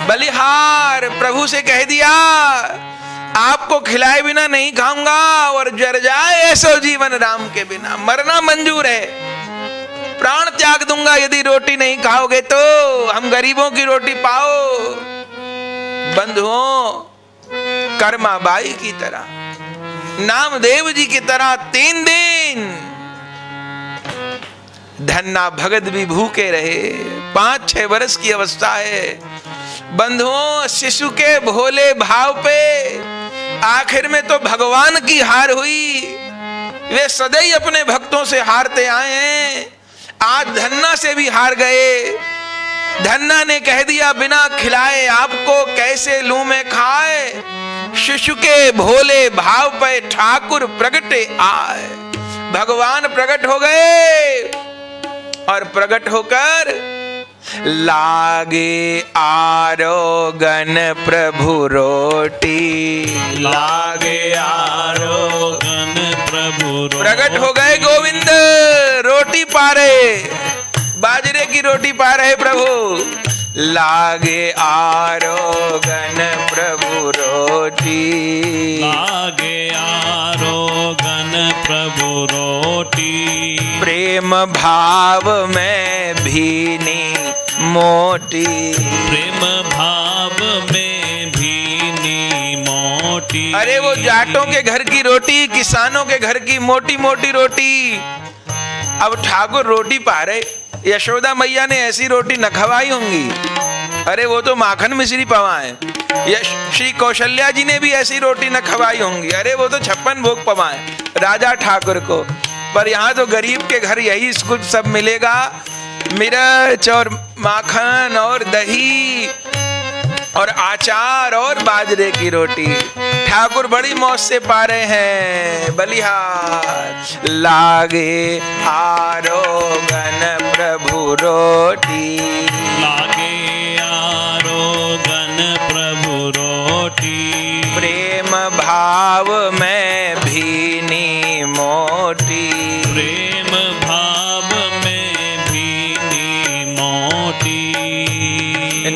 बलिहार प्रभु से कह दिया आपको खिलाए बिना नहीं खाऊंगा, और जर जाए ऐसो जीवन राम के बिना, मरना मंजूर है, प्राण त्याग दूंगा यदि रोटी नहीं खाओगे तो। हम गरीबों की रोटी पाओ। बंधुओं, कर्माबाई की तरह, नामदेव जी की तरह 3 दिन धन्ना भगत भी भूखे रहे। 5-6 वर्ष की अवस्था है। बंधुओं, शिशु के भोले भाव पे आखिर में तो भगवान की हार हुई। वे सदैव अपने भक्तों से हारते आए हैं, आज धन्ना से भी हार गए। धन्ना ने कह दिया बिना खिलाए आपको कैसे लूं मैं खाए, शिशु के भोले भाव पे ठाकुर प्रगटे आए। भगवान प्रकट हो गए और प्रकट होकर लागे आरोगन प्रभु रोटी, लागे आरोगन प्रभु रोटी। प्रकट हो गए गोविंद, रोटी पा रहे, बाजरे की रोटी पा रहे प्रभु। लागे आरोगन प्रभु रोटी, लागे आरोगन प्रभु रोटी। प्रेम भाव में भीनी मोटी, प्रेम भाव में भीनी मोटी। अरे वो जाटों के घर की रोटी, किसानों के घर की मोटी मोटी रोटी। अब ठाकुर रोटी पा रहे, यशोदा मैया ने ऐसी रोटी न खवाई होंगी, अरे वो तो माखन मिश्री पवाए। श्री कौशल्या जी ने भी ऐसी रोटी न खवाई होंगी, अरे वो तो 56 भोग पवाए राजा ठाकुर को। पर यहाँ तो गरीब के घर यही कुछ सब मिलेगा, मिर्च और माखन और दही और आचार और बाजरे की रोटी। ठाकुर बड़ी मौज से पा रहे हैं। बलिहार लागे आरोगन प्रभु रोटी, लागे आरोगन प्रभु रोटी। प्रेम भाव में भीनी मोटी, प्रेम भाव में भीनी मोटी।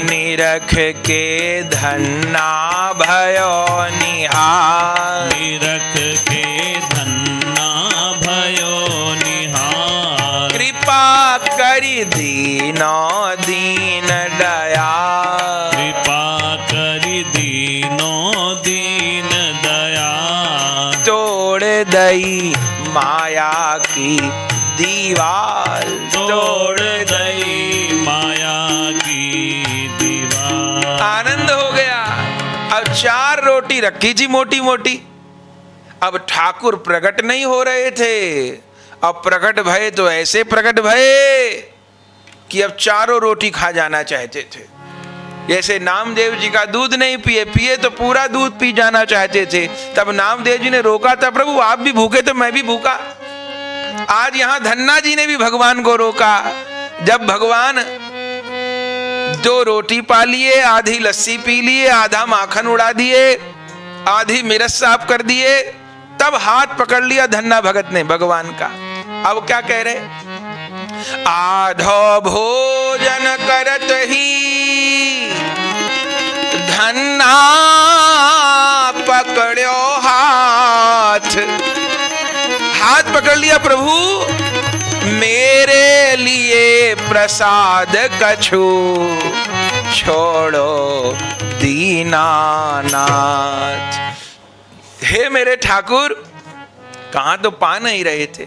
निरख के धन्ना भयो निहार, निरख के धन्ना भयो निहार। कृपा करी दीनो दीन दया, कृपा करि दीनो दीन दया। तोड़ दई माया की दीवार, तोड़ दई माया की दीवार। आनंद हो गया। अब 4 रोटी रखी थी मोटी मोटी, अब ठाकुर प्रकट नहीं हो रहे थे। अब प्रकट भये तो ऐसे प्रकट भये कि अब 4 रोटी खा जाना चाहते थे। जैसे नामदेव जी का दूध नहीं पिए, पिए तो पूरा दूध पी जाना चाहते थे। तब नामदेव जी ने रोका था, प्रभु आप भी भूखे तो मैं भी भूखा। आज यहां धन्ना जी ने भी भगवान को रोका। जब भगवान 2 रोटी पा लिए, आधी लस्सी पी लिए, आधा माखन उड़ा दिए, आधी मिर्च साफ कर दिए, तब हाथ पकड़ लिया धन्ना भगत ने भगवान का। अब क्या कह रहे, आधो भोजन करत ही धन्ना पकड़ो हाथ। हाथ पकड़ लिया, प्रभु मेरे लिए प्रसाद कछु छोड़ो दीनानाथ। हे मेरे ठाकुर, कहां तो पा नहीं रहे थे,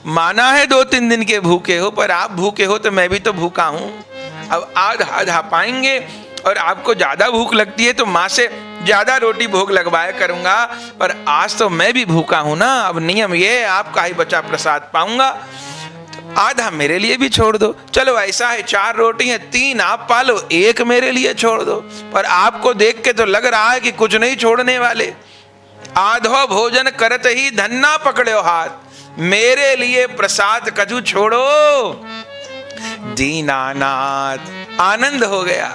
माना है 2-3 दिन के भूखे हो, पर आप भूखे हो तो मैं भी तो भूखा हूं। अब आधा पाएंगे, और आपको ज्यादा भूख लगती है तो माँ से ज्यादा रोटी भोग लगवाया करूंगा, पर आज तो मैं भी भूखा हूं ना। अब नियम ये, आपका ही बचा प्रसाद पाऊंगा, तो आधा मेरे लिए भी छोड़ दो। चलो ऐसा है, 4 रोटी हैं, 3 आप पालो, 1 मेरे लिए छोड़ दो। पर आपको देख के तो लग रहा है कि कुछ नहीं छोड़ने वाले। आधो भोजन करत ही धन्ना पकड़ो हाथ, मेरे लिए प्रसाद कछु छोड़ो दीनानाथ। आनंद हो गया,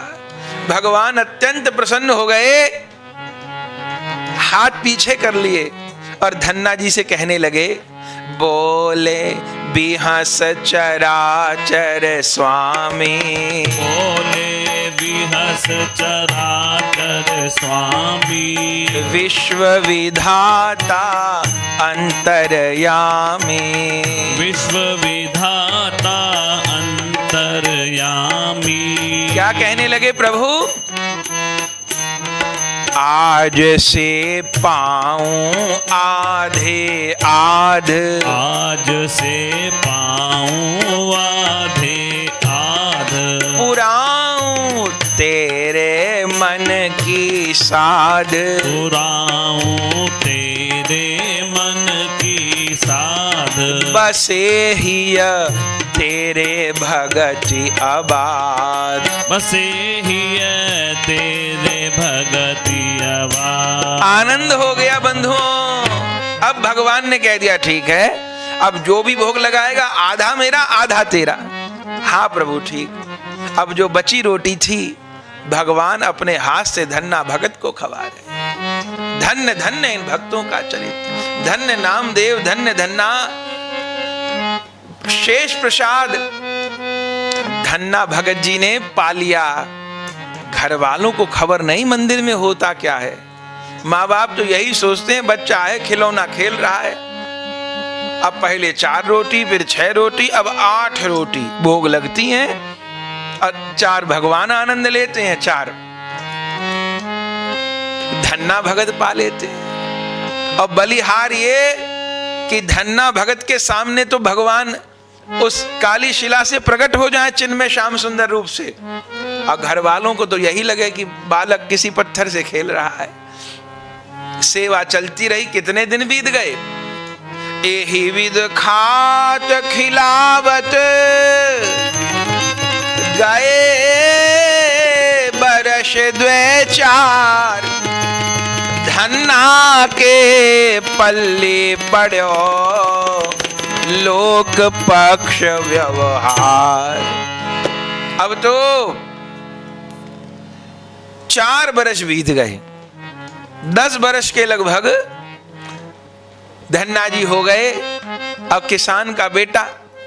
भगवान अत्यंत प्रसन्न हो गए, हाथ पीछे कर लिए और धन्ना जी से कहने लगे, बोले बिहस चराचर स्वामी, बोले बिहस चराचर स्वामी। विश्व विधाता अंतर्यामी, विश्व विधाता अंतर्यामी। क्या कहने लगे प्रभु, आज से पाऊं आधे आध, आज से पाऊं आधे आध। पुराऊं तेरे मन की साध, पुराऊं तेरे मन की साध। बसे हिय तेरे भगति आबाद, बसे हिय तेरे भगति आबाद। आनंद हो गया बंधुओं। अब भगवान ने कह दिया ठीक है, अब जो भी भोग लगाएगा आधा मेरा आधा तेरा। हाँ प्रभु ठीक। अब जो बची रोटी थी भगवान अपने हाथ से धन्ना भगत को खवा रहे। धन्य धन्य इन भक्तों का चरित्र, धन्य नामदेव, धन्य धन्ना। शेष प्रसाद धन्ना भगत जी ने पा लिया। घर वालों को खबर नहीं मंदिर में होता क्या है। माँ बाप तो यही सोचते हैं बच्चा है खिलौना खेल रहा है, अब पहले 4 रोटी, फिर 6 रोटी, अब 8 रोटी भोग लगती हैं और 4 भगवान आनंद लेते हैं, 4 धन्ना भगत पा लेते हैं। और बलिहार ये कि धन्ना भगत के सामने तो भगवान उस काली शिला से प्रकट हो जाए चिन्मय श्याम सुंदर रूप से, और घर वालों को तो यही लगे कि बालक किसी पत्थर से खेल रहा है। सेवा चलती रही, कितने दिन बीत गए। एही विध खात खिलावत गए बरस 2-4, धन्ना के पल्ले पड़ो लोक पक्ष व्यवहार। अब तो 4 बरस बीत गए, 10 बरस के लगभग धन्ना जी हो गए। अब किसान का बेटा,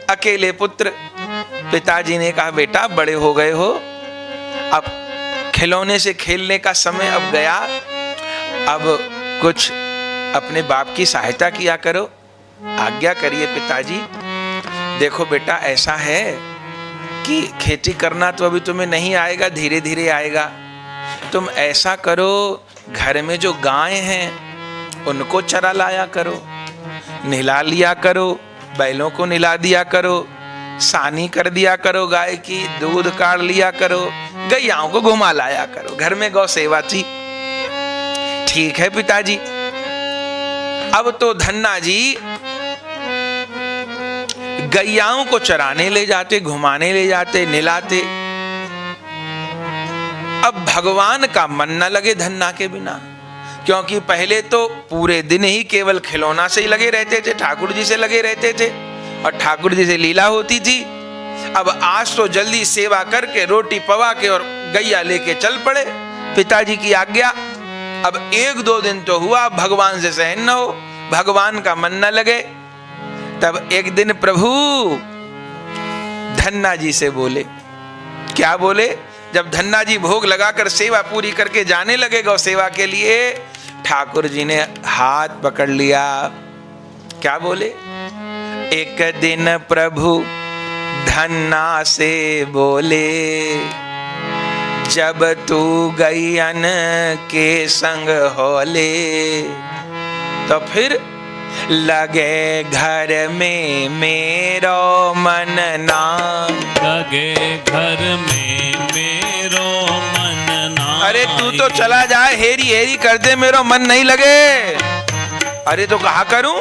अकेले पुत्र, पिताजी ने कहा बेटा बड़े हो गए हो, अब खिलौने से खेलने का समय अब गया, अब कुछ अपने बाप की सहायता किया करो, आज्ञा करिए पिताजी। देखो बेटा ऐसा है कि खेती करना तो अभी तुम्हें नहीं आएगा, धीरे धीरे आएगा। तुम ऐसा करो, घर में जो गाय हैं उनको चरा लाया करो, नहला लिया करो, बैलों को नहला दिया करो, सानी कर दिया करो गाय की, दूध काढ़ लिया करो, गैयाओं को घुमा लाया करो, घर में गौ सेवा थी। ठीक है पिताजी। अब तो धन्ना जी गैयाओं को चराने ले जाते, घुमाने ले जाते, नहलाते। अब भगवान का मन न लगे धन्ना के बिना, क्योंकि पहले तो पूरे दिन ही केवल खिलौना से ही लगे रहते थे, ठाकुर जी से लगे रहते थे और ठाकुर जी से लीला होती थी। अब आज तो जल्दी सेवा करके रोटी पवा के और गैया लेके चल पड़े, पिताजी की आज्ञा। अब 1-2 दिन तो हुआ, भगवान से सहन न हो, भगवान का मन न लगे। तब एक दिन प्रभु धन्ना जी से बोले। क्या बोले? जब धन्ना जी भोग लगाकर सेवा पूरी करके जाने लगे गौ सेवा के लिए, ठाकुर जी ने हाथ पकड़ लिया। क्या बोले? एक दिन प्रभु धन्ना से बोले, जब तू गैयन के संग होले, तो फिर लगे घर में मेरो मन ना, लगे घर में मेरो मन ना। अरे तू तो चला जाए, हेरी हेरी कर दे, मेरो मन नहीं लगे। अरे तो कहा करूं?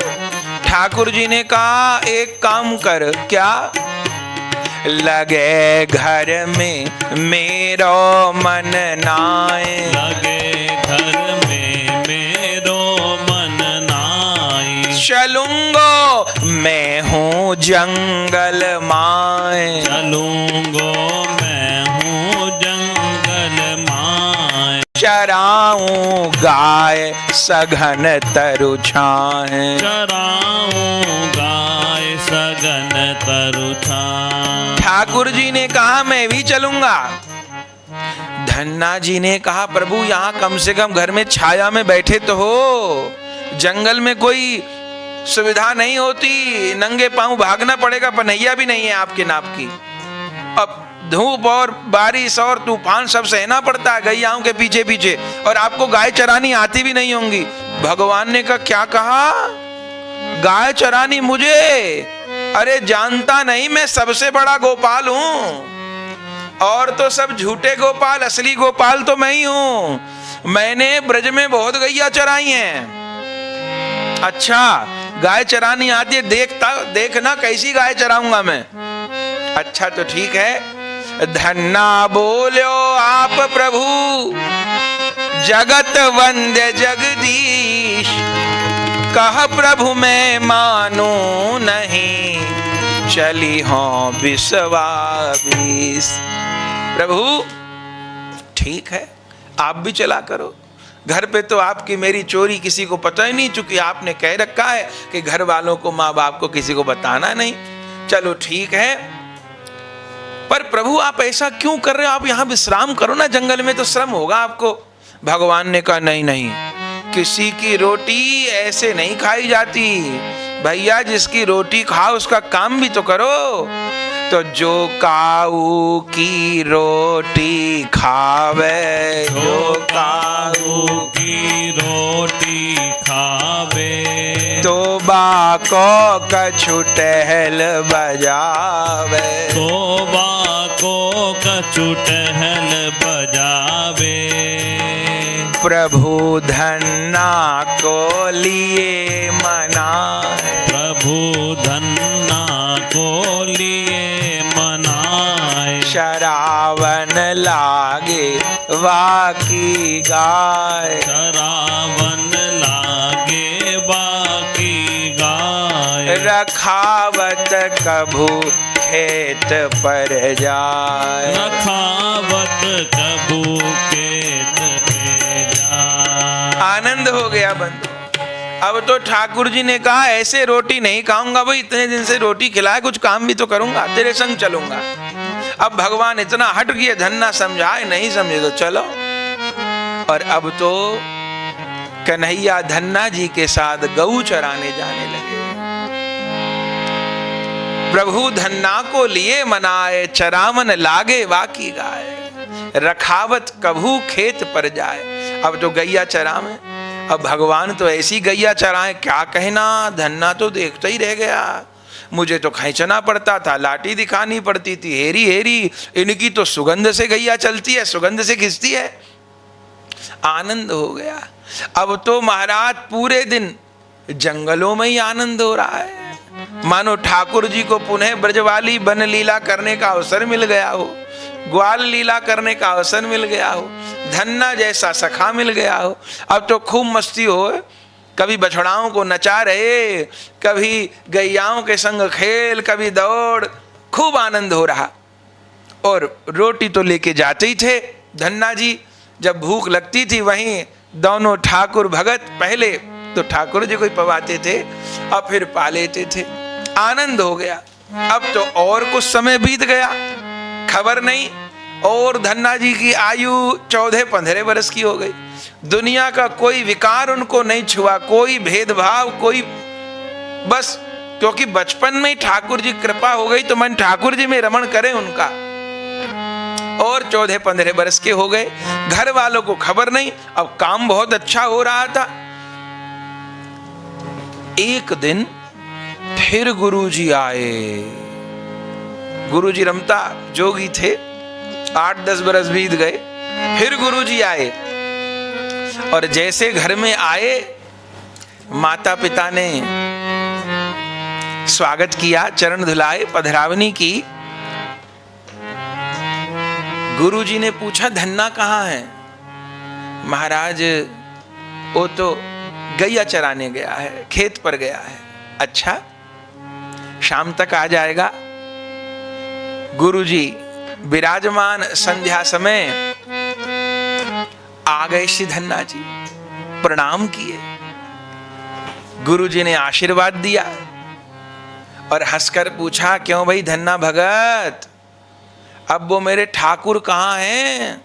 ठाकुर जी ने कहा एक काम कर। क्या? लगे घर में मेरो मन नाए, लगे घर में मेरो मन नाई, चलूंगो मैं हूँ जंगल माए, चलूंगो मैं हूँ जंगल माए, चराऊं गाय सघन तरु छाए, चराऊं गाय सघन तरु छाए। ठाकुर जी ने कहा मैं भी चलूंगा। धन्ना जी ने कहा प्रभु यहाँ कम से कम घर में छाया में बैठे तो हो, जंगल में कोई सुविधा नहीं होती, नंगे पांव भागना पड़ेगा, पनैया भी नहीं है आपके नाप की। अब धूप और बारिश और तूफान सब सहना पड़ता है गैयाओं के पीछे पीछे, और आपको गाय चरानी आती भी नहीं होंगी। भगवान ने कहा क्या कहा? गाय चरानी मुझे? अरे जानता नहीं, मैं सबसे बड़ा गोपाल हूं, और तो सब झूठे गोपाल, असली गोपाल तो मैं ही हूं। मैंने ब्रज में बहुत गैया चराई हैं। अच्छा गाय चरानी आती है? देखना कैसी गाय चराऊंगा मैं। अच्छा तो ठीक है। धन्ना बोलो आप प्रभु जगत वंद्य जगदीश, कह प्रभु मैं मानू नहीं, चली हो विश्वास। प्रभु ठीक है, आप भी चला करो, घर पे तो आपकी मेरी चोरी किसी को पता ही नहीं, चूंकि आपने कह रखा है कि घर वालों को, माँ बाप को किसी को बताना नहीं। चलो ठीक है, पर प्रभु आप ऐसा क्यों कर रहे हो? आप यहाँ विश्राम करो ना, जंगल में तो श्रम होगा आपको। भगवान ने कहा नहीं नहीं, किसी की रोटी ऐसे नहीं खाई जाती, भैया जिसकी रोटी खाओ उसका काम भी तो करो। तो जो काऊ की रोटी खावे, जो काऊ की रोटी खावे, तो बाको कछु टहल बजावे, तोबा को कछु टहल बजावे। प्रभु धन्ना को लिए मनाए, प्रभु धन्ना को लिए मनाए। शरावन लागे वाकी गाय, शरावन लागे बाकी गाय। रखावत कभू खेत पर जाए, रखावत कबू खेत पे जाए। आनंद हो गया बंधु। अब तो ठाकुर जी ने कहा ऐसे रोटी नहीं खाऊंगा भाई, इतने दिन से रोटी खिलाए, कुछ काम भी तो करूंगा, तेरे संग चलूंगा। अब भगवान इतना हट गए, धन्ना समझाए, नहीं समझे तो चलो। और अब तो कन्हैया धन्ना जी के साथ गऊ चराने जाने लगे। प्रभु धन्ना को लिए मनाए, चरावन लागे वाकी गाय, रखावत कभू खेत पर जाए। अब तो गैया चरा में, अब भगवान तो ऐसी गैया चराए, क्या कहना, धन्ना तो देखता ही रह गया। मुझे तो खींचना पड़ता था, लाठी दिखानी पड़ती थी, हेरी हेरी, इनकी तो सुगंध से गैया चलती है, सुगंध से खिंचती है। आनंद हो गया। अब तो महाराज पूरे दिन जंगलों में ही आनंद हो रहा है, मानो ठाकुर जी को पुनः ब्रजवाली बन लीला करने का अवसर मिल गया हो, ग्वाल लीला करने का अवसर मिल गया हो, धन्ना जैसा सखा मिल गया हो। अब तो खूब मस्ती हो, कभी बछड़ाओं को नचा रहे, कभी गैयाओं के संग खेल, कभी दौड़, खूब आनंद हो रहा। और रोटी तो लेके जाते ही थे धन्ना जी, जब भूख लगती थी वहीं दोनों ठाकुर भगत पहले तो ठाकुर जी को ही पवाते थे और फिर पा लेते थे। आनंद हो गया। अब तो और कुछ समय बीत गया, खबर नहीं, और धन्ना जी की आयु 14-15 वर्ष की हो गई। दुनिया का कोई विकार उनको नहीं छुआ, कोई भेदभाव, कोई, बस क्योंकि बचपन में ही ठाकुर जी कृपा हो गई तो मन ठाकुर जी में रमण करे उनका। और 14-15 वर्ष के हो गए, घर वालों को खबर नहीं, अब काम बहुत अच्छा हो रहा था। एक दिन फिर गुरुजी आए। गुरुजी रमता जोगी थे, 8-10 बरस बीत गए, फिर गुरुजी आए। और जैसे घर में आए, माता पिता ने स्वागत किया, चरण धुलाए, पधरावनी की। गुरुजी ने पूछा धन्ना कहाँ है? महाराज वो तो गैया चराने गया है, खेत पर गया है। अच्छा, शाम तक आ जाएगा। गुरुजी विराजमान संध्या समय आ गए श्री धन्ना जी, प्रणाम किए। गुरुजी ने आशीर्वाद दिया और हंसकर पूछा, क्यों भाई धन्ना भगत, अब वो मेरे ठाकुर कहाँ हैं?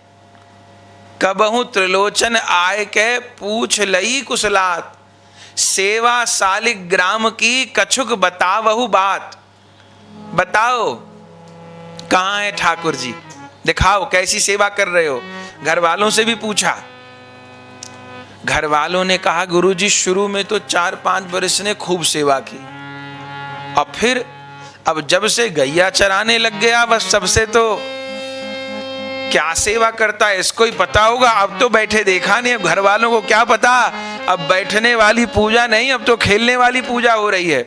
कबहू त्रिलोचन आय के पूछ लई कुशलात, सेवा सालिग्राम की कछुक बतावहु बात। बताओ कहाँ है ठाकुर जी, दिखाओ कैसी सेवा कर रहे हो। घर वालों से भी पूछा। घर वालों ने कहा गुरुजी शुरू में तो 4-5 वर्ष ने खूब सेवा की, और फिर अब जब से गैया चराने लग गया बस सबसे तो क्या सेवा करता है इसको ही पता होगा। अब तो बैठे देखा नहीं, अब घर वालों को क्या पता, अब बैठने वाली पूजा नहीं, अब तो खेलने वाली पूजा हो रही है।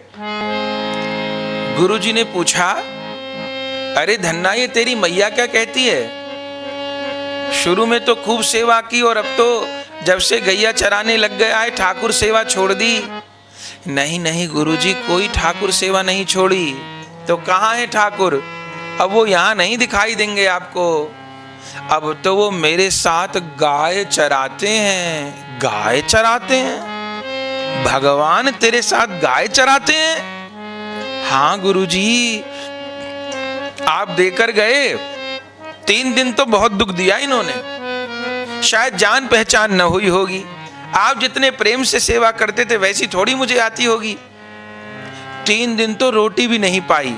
गुरुजी ने पूछा, अरे धन्ना ये तेरी मैया क्या कहती है? शुरू में तो खूब सेवा की और अब तो जब से गैया चराने लग गया है ठाकुर सेवा छोड़ दी। नहीं नहीं गुरुजी, कोई ठाकुर सेवा नहीं छोड़ी। तो कहाँ है ठाकुर? अब वो यहाँ नहीं दिखाई देंगे आपको, अब तो वो मेरे साथ गाय चराते हैं। गाय चराते हैं? भगवान तेरे साथ गाय चराते हैं? हाँ गुरुजी, आप देकर गए, 3 दिन तो बहुत दुख दिया इन्होंने, शायद जान पहचान न हुई होगी। आप जितने प्रेम से सेवा करते थे वैसी थोड़ी मुझे आती होगी। 3 दिन तो रोटी भी नहीं पाई,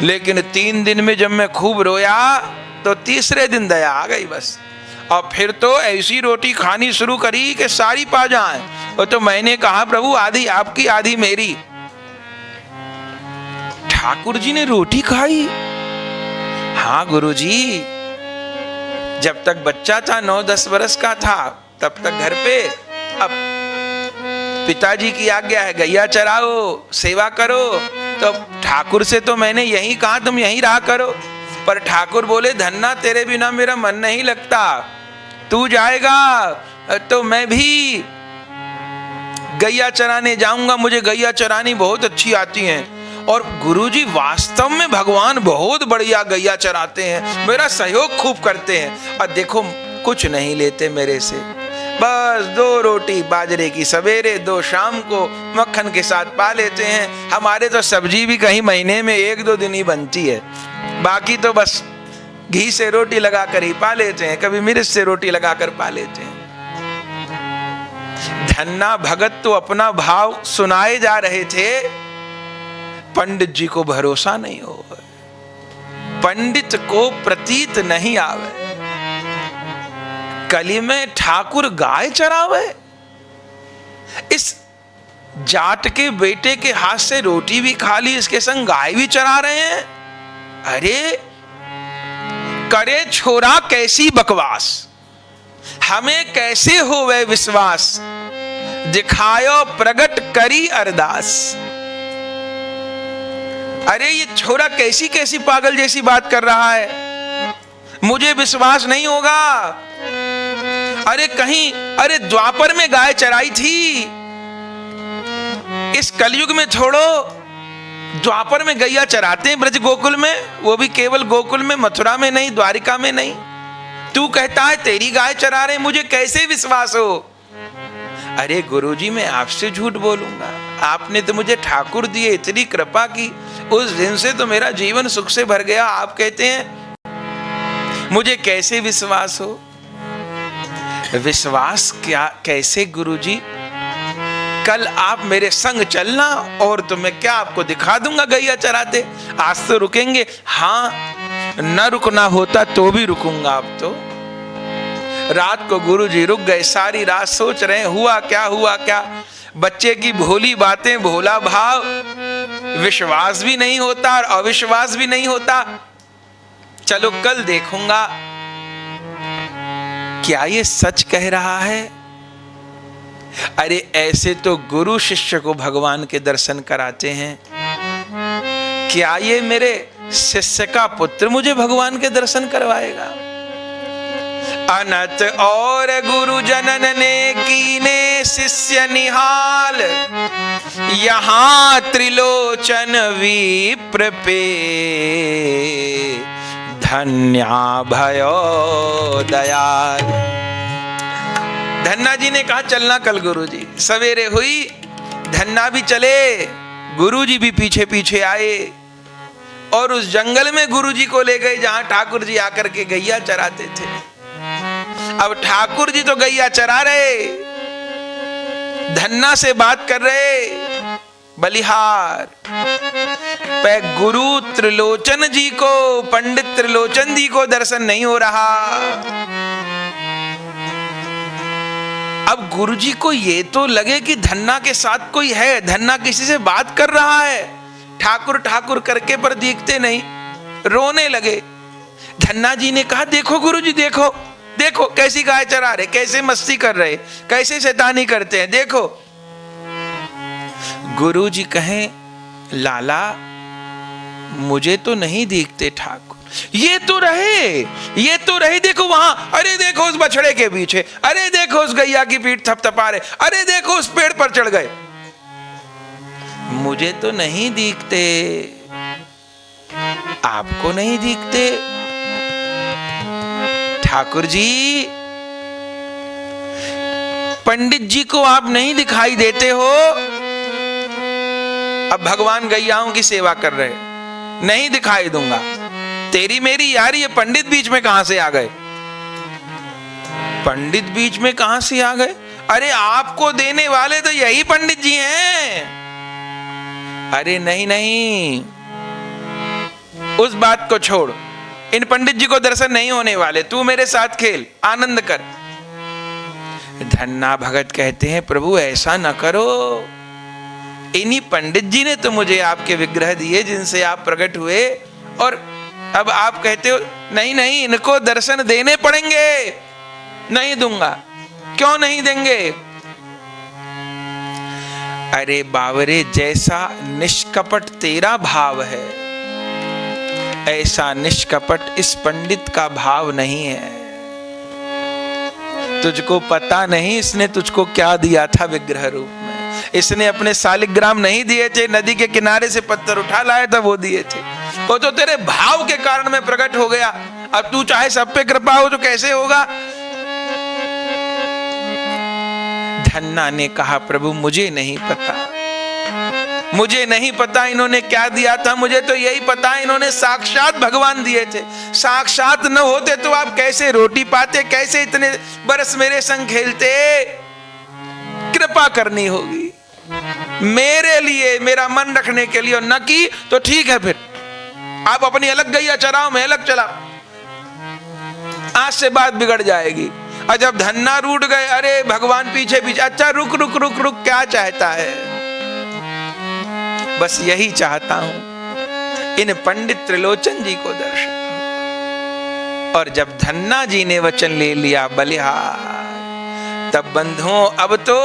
लेकिन 3 दिन में जब मैं खूब रोया तो तीसरे दिन दया आ गई बस। और फिर तो ऐसी रोटी खानी शुरू करी कि सारी पा जाए। और तो मैंने कहा प्रभु आधी आपकी आधी मेरी। ठाकुर जी ने रोटी खाई? हाँ गुरुजी, जब तक बच्चा था 9-10 वर्ष का था तब तक घर पे, अब पिताजी की आज्ञा है गैया चराओ, सेवा करो, तो ठाकुर से तो मैंने यही कहा तुम यहीं रहा करो। पर ठाकुर बोले धन्ना तेरे बिना मेरा मन नहीं लगता, तू जाएगा तो मैं भी गैया चराने जाऊंगा, मुझे गैया चरानी बहुत अच्छी आती है। और गुरुजी वास्तव में भगवान बहुत बढ़िया गैया चराते हैं, मेरा सहयोग खूब करते हैं। और देखो कुछ नहीं लेते मेरे से, बस 2 रोटी बाजरे की सवेरे, 2 शाम को मक्खन के साथ पा लेते हैं। हमारे तो सब्जी भी कहीं महीने में 1-2 दिन ही बनती है, बाकी तो बस घी से रोटी लगाकर ही पा लेते हैं, कभी मिर्च से रोटी लगाकर पा लेते हैं। धन्ना भगत तो अपना भाव सुनाए जा रहे थे, पंडित जी को भरोसा नहीं हो, पंडित को प्रतीत नहीं आवे, कली में ठाकुर गाय चरावे। इस जाट के बेटे के हाथ से रोटी भी खा ली, इसके संग गाय भी चरा रहे हैं। अरे करे छोरा कैसी बकवास, हमें कैसे होवे विश्वास, दिखायो प्रगट करी अरदास। अरे ये छोरा कैसी कैसी पागल जैसी बात कर रहा है, मुझे विश्वास नहीं होगा। अरे कहीं, अरे द्वापर में गाय चराई थी, इस कलयुग में छोड़ो, द्वापर में गैया चराते हैं ब्रज गोकुल में, वो भी केवल गोकुल में, मथुरा में नहीं, द्वारिका में नहीं। तू कहता है तेरी गाय चरा रहे, मुझे कैसे विश्वास हो। अरे गुरुजी मैं आपसे झूठ बोलूंगा, आपने तो मुझे ठाकुर दिए, इतनी कृपा की, उस दिन से तो मेरा जीवन सुख से भर गया। आप कहते हैं मुझे कैसे विश्वास हो। विश्वास क्या कैसे गुरुजी, कल आप मेरे संग चलना और तो मैं क्या आपको दिखा दूंगा गैया चराते। आज तो रुकेंगे, हाँ न रुकना होता तो भी रुकूंगा। अब तो रात को गुरुजी रुक गए, सारी रात सोच रहे हुआ क्या। बच्चे की भोली बातें, भोला भाव, विश्वास भी नहीं होता और अविश्वास भी नहीं होता। चलो कल देखूंगा क्या ये सच कह रहा है। अरे ऐसे तो गुरु शिष्य को भगवान के दर्शन कराते हैं, क्या ये मेरे शिष्य का पुत्र मुझे भगवान के दर्शन करवाएगा। अनत और गुरु जनन ने कीने शिष्य निहाल, यहाँ त्रिलोचन विप्र पे धन्या भयो दयाल। धन्ना जी ने कहा चलना कल गुरुजी। सवेरे हुई, धन्ना भी चले, गुरुजी भी पीछे पीछे आए और उस जंगल में गुरुजी को ले गए जहां ठाकुर जी आकर के गैया चराते थे। अब ठाकुर जी तो गैया चरा रहे, धन्ना से बात कर रहे, बलिहार पे गुरु त्रिलोचन जी को, पंडित त्रिलोचन जी को दर्शन नहीं हो रहा। अब गुरुजी को ये तो लगे कि धन्ना के साथ कोई है, धन्ना किसी से बात कर रहा है, ठाकुर ठाकुर करके पर देखते नहीं, रोने लगे। धन्ना जी ने कहा देखो गुरुजी देखो देखो कैसी गाय चरा रहे, कैसे मस्ती कर रहे, कैसे शैतानी करते हैं, देखो। गुरुजी कहें लाला मुझे तो नहीं दिखते ठाकुर, ये तो रहे देखो वहां, अरे देखो उस बछड़े के पीछे, अरे देखो उस गैया की पीठ थपथपा रहे, अरे देखो उस पेड़ पर चढ़ गए, मुझे तो नहीं दिखते, आपको नहीं दिखते ठाकुर जी, पंडित जी को आप नहीं दिखाई देते हो। अब भगवान गैयाओं की सेवा कर रहे, नहीं दिखाई दूंगा, तेरी मेरी यारी, ये पंडित बीच में कहां से आ गए, पंडित बीच में कहां से आ गए, अरे आपको देने वाले तो यही पंडित जी हैं, अरे नहीं नहीं, उस बात को छोड़, इन पंडित जी को दर्शन नहीं होने वाले, तू मेरे साथ खेल, आनंद कर। धन्ना भगत कहते हैं प्रभु ऐसा न करो, इन्हीं पंडित जी ने तो मुझे आपके विग्रह दिए जिनसे आप प्रकट हुए, और अब आप कहते हो नहीं नहीं इनको दर्शन देने पड़ेंगे। नहीं दूंगा। क्यों नहीं देंगे? अरे बावरे, जैसा निष्कपट तेरा भाव है, ऐसा निष्कपट इस पंडित का भाव नहीं है। तुझको पता नहीं इसने तुझको क्या दिया था विग्रह रूप में। इसने अपने शालिग्राम नहीं दिए थे, नदी के किनारे से पत्थर उठा लाया था वो दिए थे। वो तो तेरे भाव के कारण में प्रकट हो गया। अब तू चाहे सब पे कृपा हो तो कैसे होगा? धन्ना ने कहा प्रभु मुझे नहीं पता, मुझे नहीं पता इन्होंने क्या दिया था, मुझे तो यही पता इन्होंने साक्षात भगवान दिए थे। साक्षात न होते तो आप कैसे रोटी पाते, कैसे इतने बरस मेरे संग खेलते? कृपा करनी होगी मेरे लिए, मेरा मन रखने के लिए, और न की तो ठीक है, फिर आप अपनी अलग गैया चराओ, मैं अलग चला, आज से बात बिगड़ जाएगी। और जब धन्ना रूठ गए, अरे भगवान पीछे पीछे, अच्छा रुक रुक रुक रुक, क्या चाहता है? बस यही चाहता हूं, इन पंडित त्रिलोचन जी को दर्शन। और जब धन्ना जी ने वचन ले लिया बलिहार, तब बंधुओं अब तो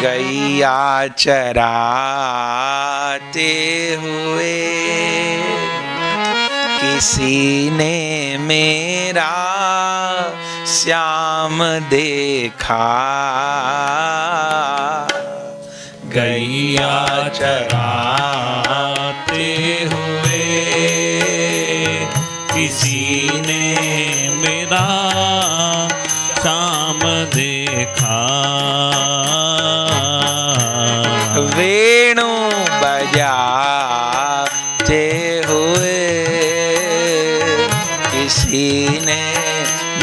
गैया चराते हुए किसी ने मेरा श्याम देखा। गैया चराते हुए किसी ने मेरा श्याम देखा। वेणु बजाते हुए किसी ने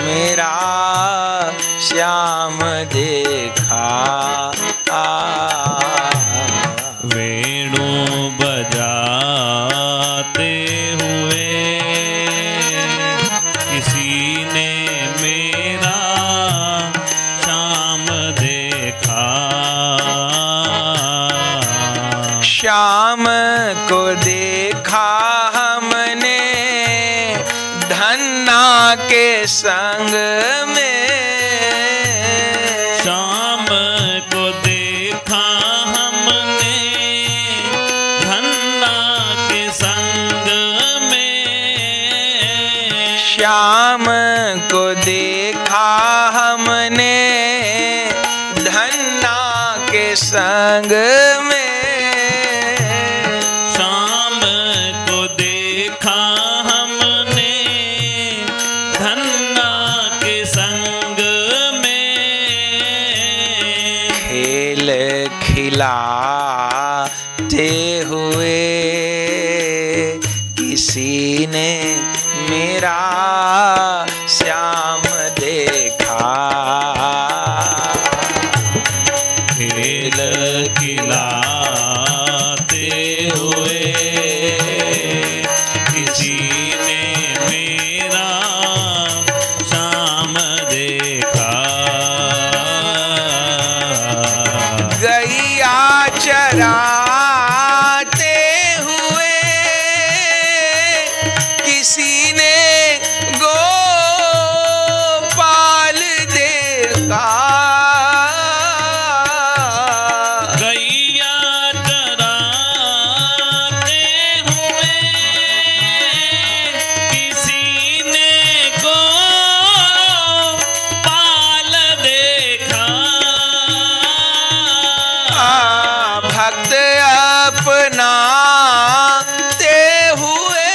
मेरा श्याम देखा। वेणु बजाते हुए किसी ने मेरा श्याम देखा। श्याम को देखा हमने धन्ना के संग में। श्याम को देखा हमने धन्ना के संग में। श्याम को देखा हमने धन्ना के संग में। श्याम को देखा हमने धन्ना के संग में। खेल खिलाते हुए किसी ने मेरा श्याम देखा। खेल खिलाते हुए किसी ने मेरा श्याम देखा। गैया चराते हुए किसी ने गोपाल देखा। गैया चराते हुए किसी ने गोपाल देखा। भक्त अपनाते हुए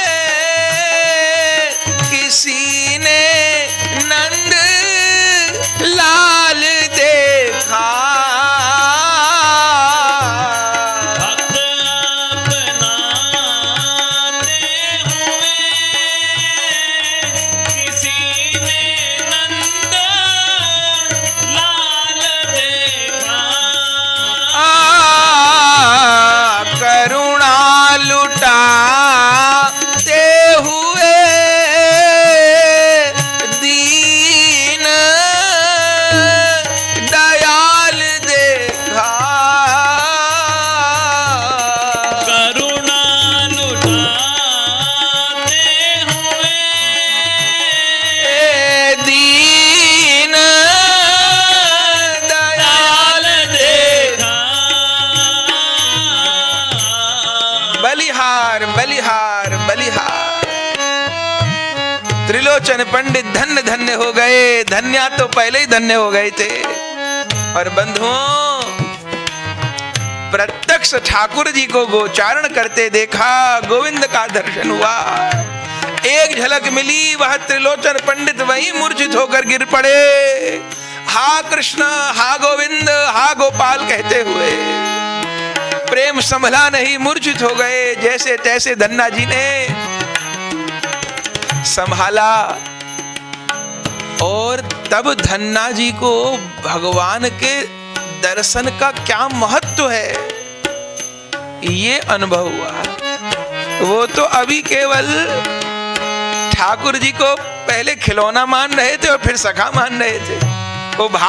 किसी ने नंद लाल देखा। भक्त अपनाते हुए किसी ने नंद लाल देखा। त्रिलोचन पंडित धन्य धन्य हो गए। धन्या तो पहले ही धन्य हो गए थे। और बंधुओं, प्रत्यक्ष ठाकुर जी को गोचारण करते देखा, गोविंद का दर्शन हुआ। एक झलक मिली, वह त्रिलोचन पंडित वहीं मूर्छित होकर गिर पड़े। हा कृष्ण, हा गोविंद, हा गोपाल कहते हुए। प्रेम संभला नहीं, मूर्छित हो गए। जैसे तैसे धन्ना जी ने संभाला। और तब धन्ना जी को भगवान के दर्शन का क्या महत्व है ये अनुभव हुआ। वो तो अभी केवल ठाकुर जी को पहले खिलौना मान रहे थे और फिर सखा मान रहे थे। वो भाव